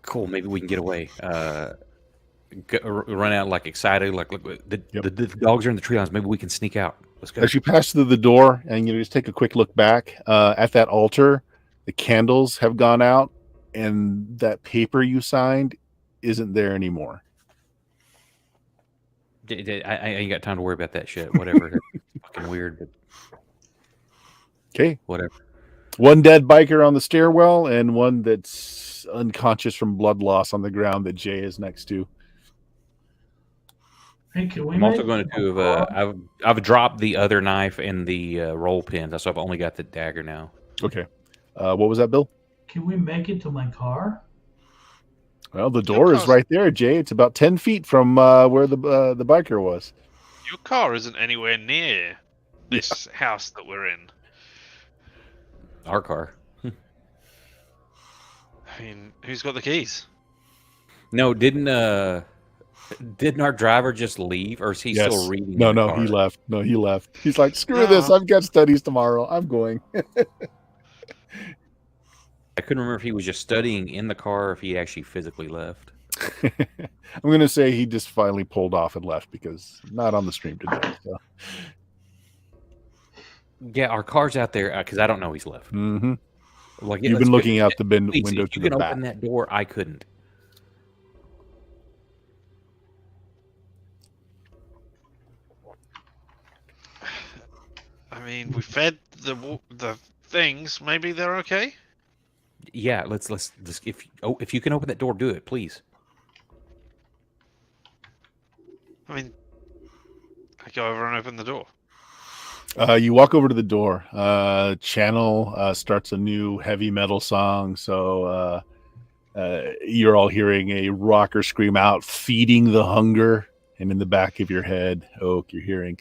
Cool. Maybe we can get away. Run out like excited, like look, the dogs are in the tree lines. Maybe we can sneak out. Let's go. As you pass through the door and you just take a quick look back at that altar, the candles have gone out, and that paper you signed isn't there anymore. I ain't got time to worry about that shit. Whatever. Fucking weird, but okay. Whatever. One dead biker on the stairwell and one that's unconscious from blood loss on the ground that Jay is next to. Hey, can we I'm also going to do. I've dropped the other knife and the roll pins, so I've only got the dagger now. Okay. What was that, Bill? Can we make it to my car? Well, the door is right there, Jay. It's about 10 feet from where the biker was. Your car isn't anywhere near this house that we're in. Our car. I mean, who's got the keys? No, didn't our driver just leave, or is he still reading? No, he left. No, he left. He's like, screw this. I've got studies tomorrow. I'm going. I couldn't remember if he was just studying in the car or if he actually physically left. I'm going to say he just finally pulled off and left because not on the stream today. So. Yeah, our car's out there because I don't know he's left. Mm-hmm. Like, You've been looking out the window if to you the can back. open that door, I couldn't. I mean, we fed the things. Maybe they're okay. Yeah, let's if you can open that door, do it, please. I mean, I go over and open the door. You walk over to the door. Channel starts a new heavy metal song. So you're all hearing a rocker scream out, feeding the hunger. And in the back of your head, Oak, you're hearing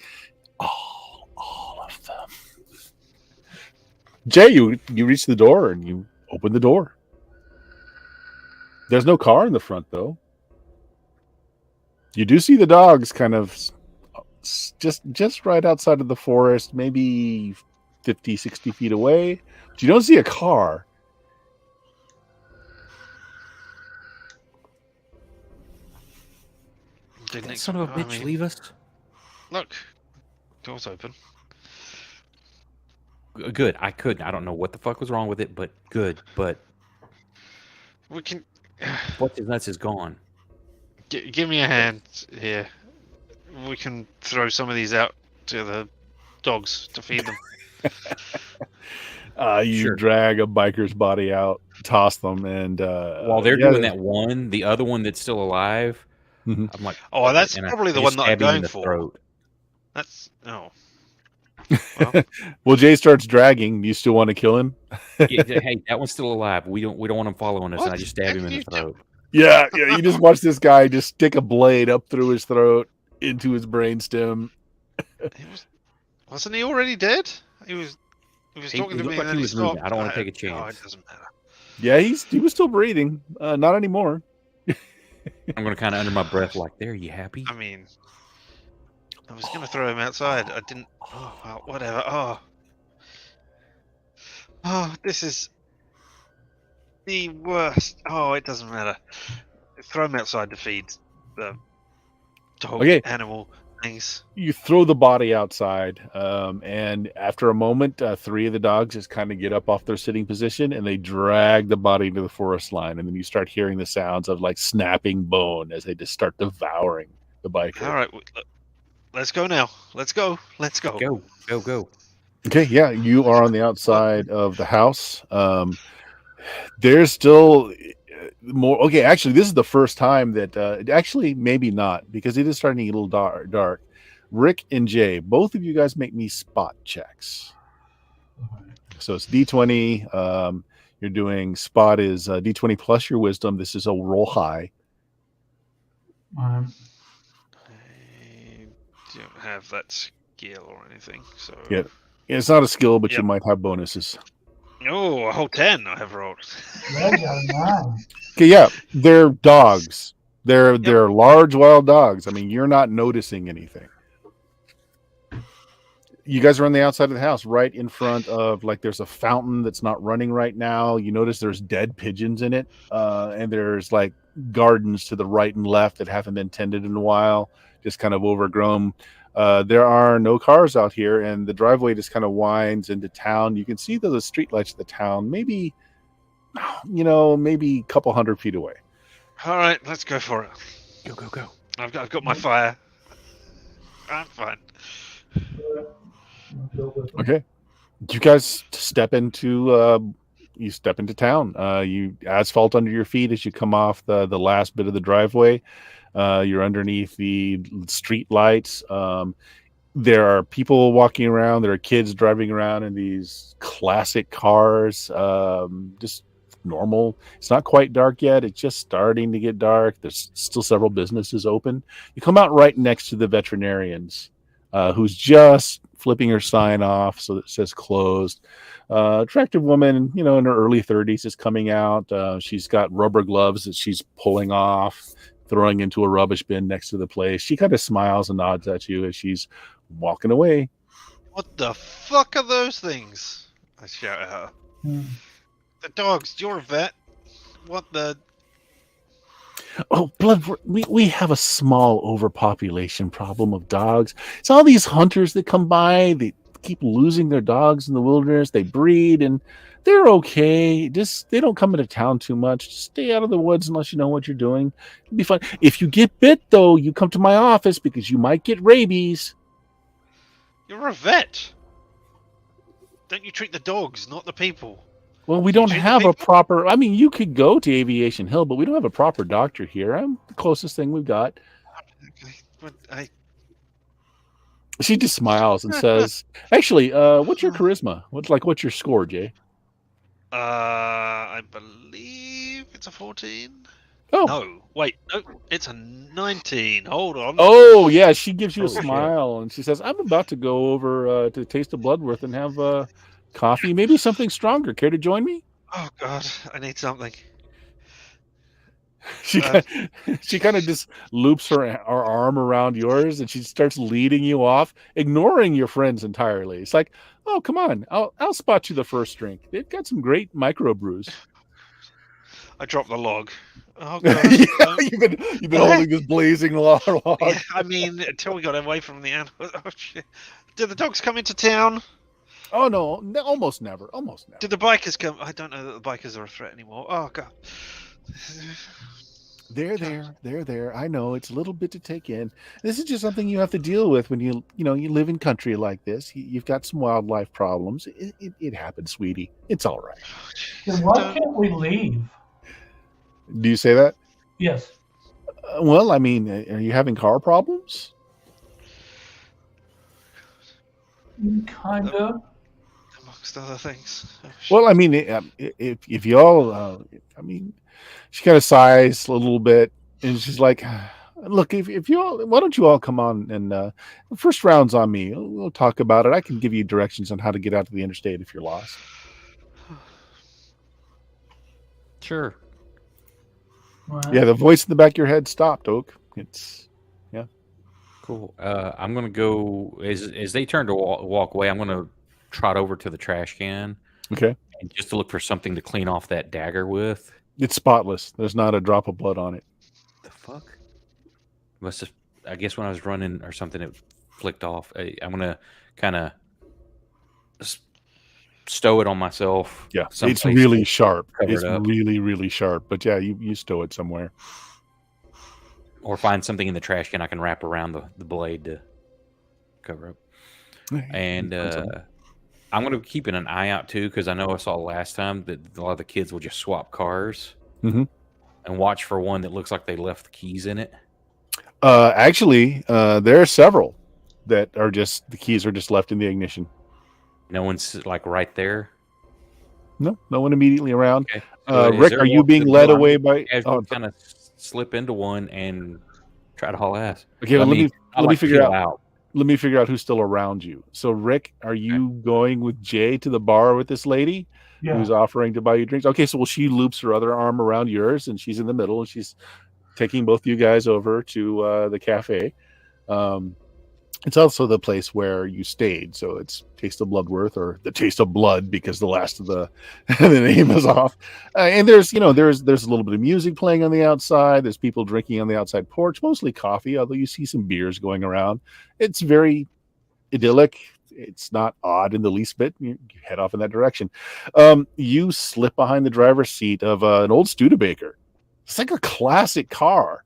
all of them. Jay, you reach the door and you open the door. There's no car in the front, though. You do see the dogs kind of just right outside of the forest, maybe 50, 60 feet away. But you don't see a car. Didn't That son of a bitch leave us? Look, door's open. Good. I couldn't. I don't know what the fuck was wrong with it, but good. But We can. what's his nuts is gone. Give me a hand here. We can throw some of these out to the dogs to feed them. You Sure. drag a biker's body out, toss them, and While they're doing that one, the other one that's still alive, Mhm. I'm like, Oh, that's and probably I the just one that I'm stab him in going the for. throat. That's Well, Well, Jay starts dragging. Do you still want to kill him? Yeah, hey, that one's still alive. We don't want him following us, What? and I just stab How him can in the you do- throat. Yeah. You just watch this guy just stick a blade up through his throat into his brainstem. wasn't he already dead? He was talking to looked me like and then he he was moving. stopped. I don't want to take a Oh, chance. it doesn't matter. Yeah, he was still breathing. Not anymore. I'm going to kind of under my breath, like, there, you happy? I mean, I was going to throw him outside. I didn't. Oh, well, whatever. Oh, this is the worst. Oh, it doesn't matter. Throw him outside to feed the dog animal things. You throw the body outside, and after a moment, 3 of the dogs just kind of get up off their sitting position and they drag the body into the forest line. And then you start hearing the sounds of like snapping bone as they just start devouring the biker. All right, let's go now. Let's go. Go. Okay, yeah, you are on the outside of the house. There's still more. Okay, actually, this is the first time that actually maybe not, because it is starting to get a little dark. Rick and Jay, both of you guys make me spot checks. So it's D20. You're doing spot is D20 plus your wisdom. This is a roll high. I don't have that skill or anything, so Yeah. It's not a skill, but you might have bonuses. Oh, a whole 10 I have rolled. Okay, yeah, they're dogs. They're large wild dogs. I mean, you're not noticing anything. You guys are on the outside of the house, right in front of, like, there's a fountain that's not running right now. You notice there's dead pigeons in it, and there's like gardens to the right and left that haven't been tended in a while, just kind of overgrown. There are no cars out here, and the driveway just kind of winds into town. You can see the streetlights of the town, maybe a couple 100 feet away. All right, let's go for it. Go. I've got my fire. I'm fine. Okay, you guys step into town. You asphalt under your feet as you come off the last bit of the driveway. You're underneath the street lights. There are people walking around. There are kids driving around in these classic cars. Just normal. It's not quite dark yet. It's just starting to get dark. There's still several businesses open. You come out right next to the veterinarians, who's just flipping her sign off so that it says closed. Attractive woman, in her early 30s is coming out. She's got rubber gloves that she's pulling off, throwing into a rubbish bin next to the place. She kind of smiles and nods at you as she's walking away. What the fuck are those things? I shout at her. The dogs. You're a vet. What the? Oh, blood! We have a small overpopulation problem of dogs. It's all these hunters that come by. They keep losing their dogs in the wilderness. They breed, and they're okay. They don't come into town too much. Just stay out of the woods unless you know what you're doing. It'll be fun. If you get bit, though, you come to my office because you might get rabies. You're a vet. Don't you treat the dogs, not the people? Well, we don't have a proper... I mean, you could go to Aviation Hill, but we don't have a proper doctor here. I'm the closest thing we've got. She just smiles and says, actually, what's your charisma? What's your score, Jay? I believe it's a 14. Oh. No, wait. No, it's a 19. Hold on. Oh, yeah. She gives you a smile, and she says, I'm about to go over to Taste of Bloodworth and have coffee, maybe something stronger. Care to join me? Oh, God. I need something. She kind of just loops her arm around yours, and she starts leading you off, ignoring your friends entirely. It's like, oh, come on, I'll spot you the first drink. They've got some great microbrews. I dropped the log. Oh, God. Yeah, you've been holding this blazing log. Yeah, I mean, until we got away from the animals. Oh, shit. Did the dogs come into town? Oh, no, almost never. Almost never. Did the bikers come? I don't know that the bikers are a threat anymore. Oh, God. There. I know it's a little bit to take in. This is just something you have to deal with when you live in country like this. You've got some wildlife problems. It happens, sweetie. It's all right. Then why can't we leave? Do you say that? Yes. Well, I mean, are you having car problems? Kind of. Amongst other things. Oh, shit. Well, I mean, if y'all, I mean, she kind of sighs a little bit, and she's like, "Look, if you all, why don't you all come on and the first round's on me. We'll talk about it. I can give you directions on how to get out to the interstate if you're lost." Sure. Right. Yeah, the voice in the back of your head stopped, Oak. It's Cool. I'm gonna go as they turn to walk away. I'm gonna trot over to the trash can okay. and just to look for something to clean off that dagger with. It's spotless. There's not a drop of blood on it. The fuck? Must have. I guess when I was running or something, it flicked off. I'm gonna kind of stow it on myself. Yeah, it's someplace really sharp. cover It's it up. really, really sharp. But yeah, you stow it somewhere. Or find something in the trash can I can wrap around the blade to cover up. And I'm going to be keeping an eye out too, because I know I saw last time that a lot of the kids will just swap cars Mhm. and watch for one that looks like they left the keys in it. Actually, there are several that are just the keys are just left in the ignition. No one's like right there. No one immediately around. Okay. So is Rick, there are you one being that led I'm away by? casually kind of slip into one and try to haul ass? Okay, well, let me figure peel out. Let me figure out who's still around you. So, Rick, are you going with Jay to the bar with this lady Yeah. who's offering to buy you drinks? Okay, so well, she loops her other arm around yours, and she's in the middle, and she's taking both you guys over to the cafe. It's also the place where you stayed, so it's Taste of Bloodworth or the Taste of Blood because the last of the the name is off. And there's there's a little bit of music playing on the outside. There's people drinking on the outside porch, mostly coffee, although you see some beers going around. It's very idyllic. It's not odd in the least bit. You head off in that direction. You slip behind the driver's seat of an old Studebaker. It's like a classic car.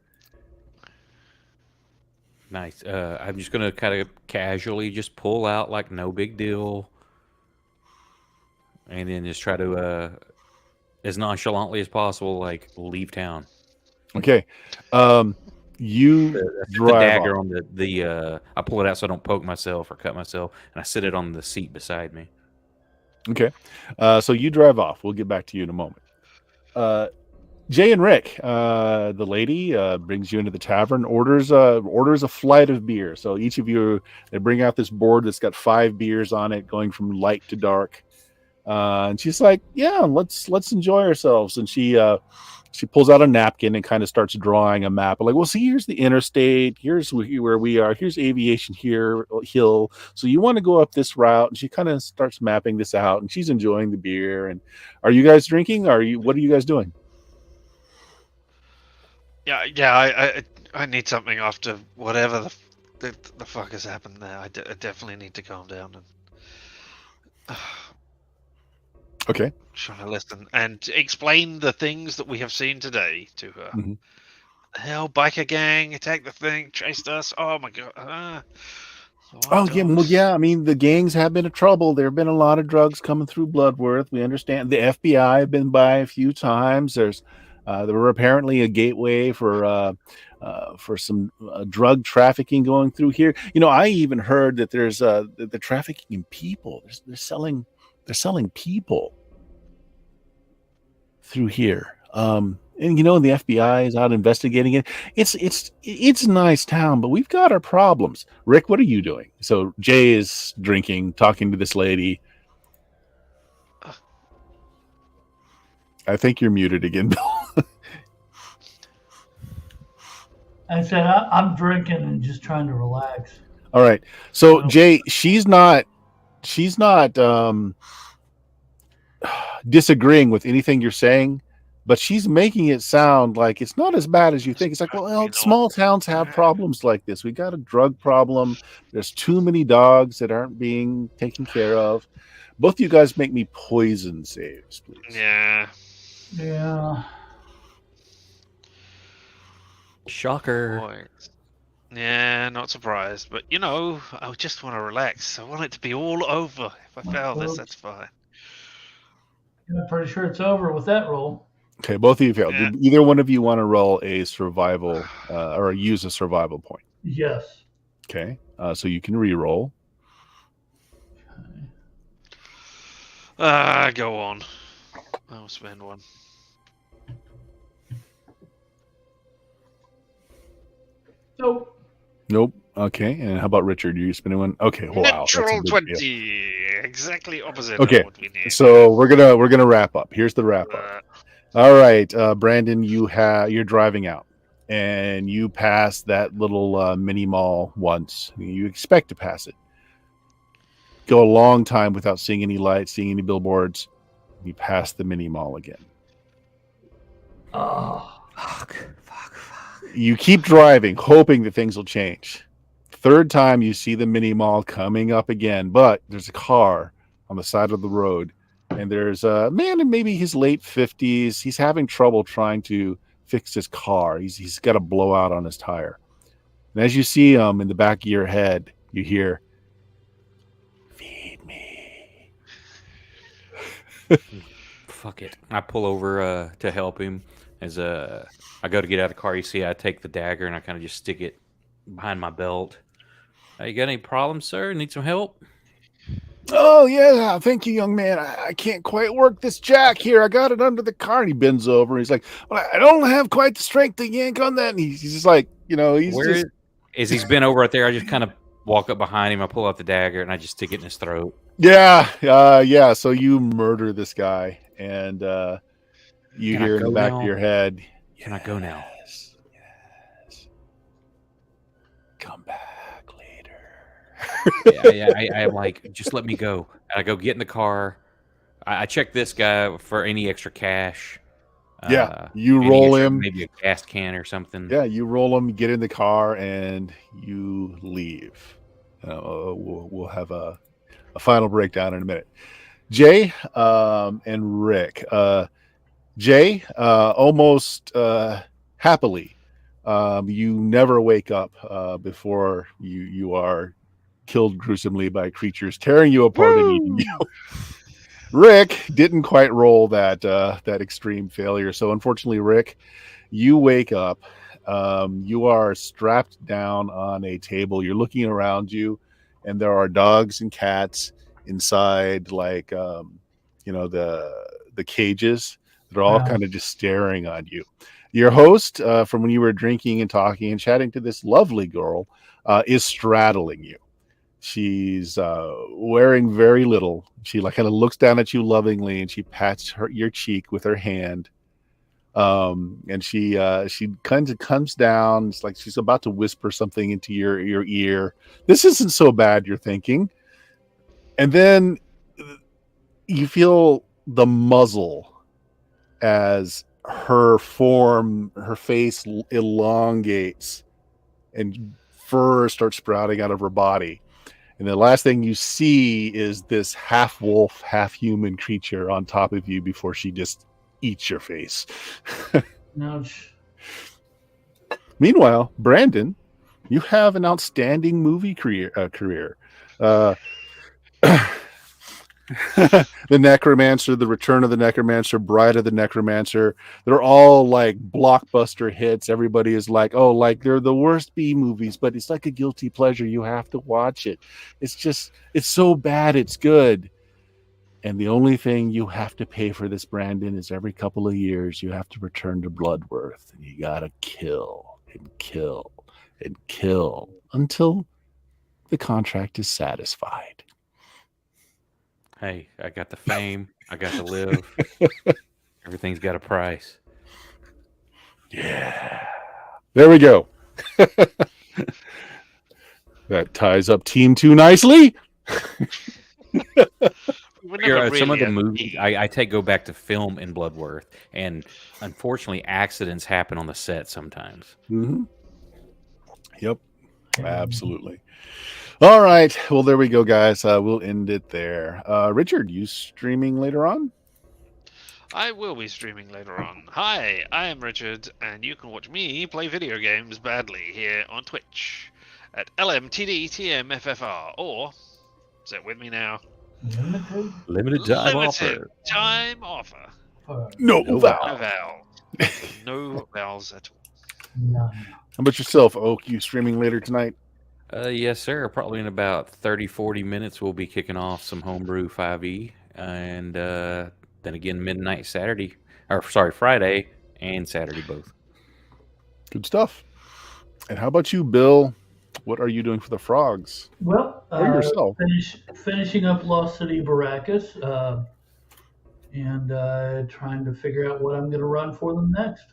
Nice. I'm just gonna kind of casually just pull out like no big deal, and then just try to as nonchalantly as possible like leave town. Okay. You The drive dagger off. on the I pull it out so I don't poke myself or cut myself, and I sit it on the seat beside me. Okay. So you drive off. We'll get back to you in a moment. Jay and Rick, the lady brings you into the tavern, orders a flight of beer. So each of you, they bring out this board that's got 5 beers on it, going from light to dark. And she's like, "Yeah, let's enjoy ourselves." And she pulls out a napkin and kind of starts drawing a map. Like, well, see, here's the interstate. Here's where we are. Here's Aviation Hill. So you want to go up this route? And she kind of starts mapping this out. And she's enjoying the beer. And are you guys drinking? What are you guys doing? Yeah. I need something after whatever the fuck has happened there. I definitely need to calm down and Okay. try to listen and explain the things that we have seen today to her. Mhm. Hell, biker gang attacked the thing, chased us. Oh my god. Oh yeah, well yeah. I mean, the gangs have been in trouble. There have been a lot of drugs coming through Bloodworth. We understand the FBI have been by a few times. There were apparently a gateway for some drug trafficking going through here. I even heard that there's the trafficking in people. They're selling people through here. And the FBI is out investigating it. It's a nice town, but we've got our problems. Rick, what are you doing? So Jay is drinking, talking to this lady. I think you're muted again, Bill. I said I'm drinking and just trying to relax. All right. So Jay, she's not disagreeing with anything you're saying, but she's making it sound like it's not as bad as you think. It's like, well, small towns have problems like this. We got a drug problem. There's too many dogs that aren't being taken care of. Both of you guys make me poison saves, please. Yeah. Yeah. Shocker. Boy. Yeah, not surprised. But, I just want to relax. I want it to be all over. If I fail this, that's fine. I'm pretty sure it's over with that roll. Okay, both of you failed. Yeah. Did either one of you want to roll a survival or use a survival point? Yes. Okay, so you can re-roll. Go on. I'll spend one. Nope. Nope. Okay, and how about Richard? You spending one? Okay, wow. that's a Natural big 20. deal. Exactly opposite Okay, of what we need. So we're gonna wrap up. Here's the wrap up. All right, Brandon, you're driving out, and you pass that little mini mall once. You expect to pass it. Go a long time without seeing any lights, seeing any billboards. You pass the mini mall again. Oh, Fuck. You keep driving, hoping that things will change. Third time you see the mini mall coming up again, but there's a car on the side of the road, and there's a man in maybe his late 50s. He's having trouble trying to fix his car. He's got a blowout on his tire. And as you see him in the back of your head, you hear, "Feed me." Fuck it. I pull over to help him. As I go to get out of the car, you see I take the dagger and I kind of just stick it behind my belt. You got any problems, sir? Need some help? "Oh, yeah, thank you, young man. I can't quite work this jack here. I got it under the car." And he bends over. He's like, "Well, I don't have quite the strength to yank on that." And he's just like, As he's been over right there, I just kind of walk up behind him. I pull out the dagger and I just stick it in his throat. Yeah. So you murder this guy, and you Can I hear in the go back now? of your head, Can I go now? Yes. Come back later. Yeah, I'm like, just let me go. And I go get in the car. I check this guy for any extra cash. Yeah, you any roll extra- him. maybe a gas can or something. Yeah, you roll him, get in the car, and you leave. We'll have a final breakdown in a minute. Jay and Rick. Jay, almost happily, you never wake up before you are killed gruesomely by creatures tearing you apart and eating you. Rick didn't quite roll that extreme failure, so unfortunately, Rick, you wake up. You are strapped down on a table. You're looking around you, and there are dogs and cats inside, like the cages. They're all kind of just staring on you. Your host, from when you were drinking and talking and chatting to this lovely girl, is straddling you. She's wearing very little. She kind of looks down at you lovingly, and she pats your cheek with her hand. And she kind of comes down. It's like she's about to whisper something into your ear. "This isn't so bad," you're thinking. And then you feel the muzzle as her face elongates and fur starts sprouting out of her body. And the last thing you see is this half wolf, half human creature on top of you before she just eats your face. ouch. Meanwhile, Brandon, you have an outstanding movie career. The Necromancer, The Return of the Necromancer, Bride of the Necromancer, they're all like blockbuster hits. Everybody is like, "Oh, like they're the worst B movies, but it's like a guilty pleasure. You have to watch it. It's so bad, it's good." And the only thing you have to pay for this, Brandon, is every couple of years you have to return to Bloodworth, and you gotta kill and kill and kill until the contract is satisfied. Hey, I got the fame. I got to live. Everything's got a price. Yeah. There we go. That ties up Team 2 nicely. Some of the movies I go back to film in Bloodworth, and unfortunately, accidents happen on the set sometimes. Mm-hmm. Yep, absolutely. All right. Well, there we go, guys. We'll end it there. Richard, you streaming later on? I will be streaming later on. Hi, I am Richard, and you can watch me play video games badly here on Twitch at LMTDTMFFR, or, say it with me now, Limited Limited time limited offer. time offer. for No, No Val. No How vowels. No vowels at all. none. about yourself, Oak? You streaming later tonight? Yes, sir. Probably in about 30, 40 minutes, we'll be kicking off some homebrew 5e. And then again, midnight Saturday, or sorry, Friday and Saturday both. Good stuff. And how about you, Bill? What are you doing for the frogs? Well, Or yourself? finishing up Lost City Baracus, and trying to figure out what I'm going to run for them next.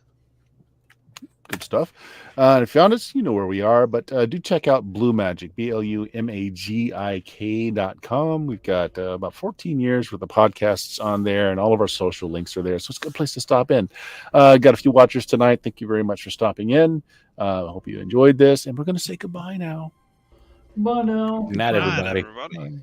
Good stuff. And if you found us, you know where we are, but do check out Blue Magic, BLUMAGIK.com. We've got about 14 years worth of podcasts on there, and all of our social links are there. So it's a good place to stop in. Got a few watchers tonight. Thank you very much for stopping in. I hope you enjoyed this, and we're going to say goodbye now. Bye now. Good night, Good night, everybody. everybody.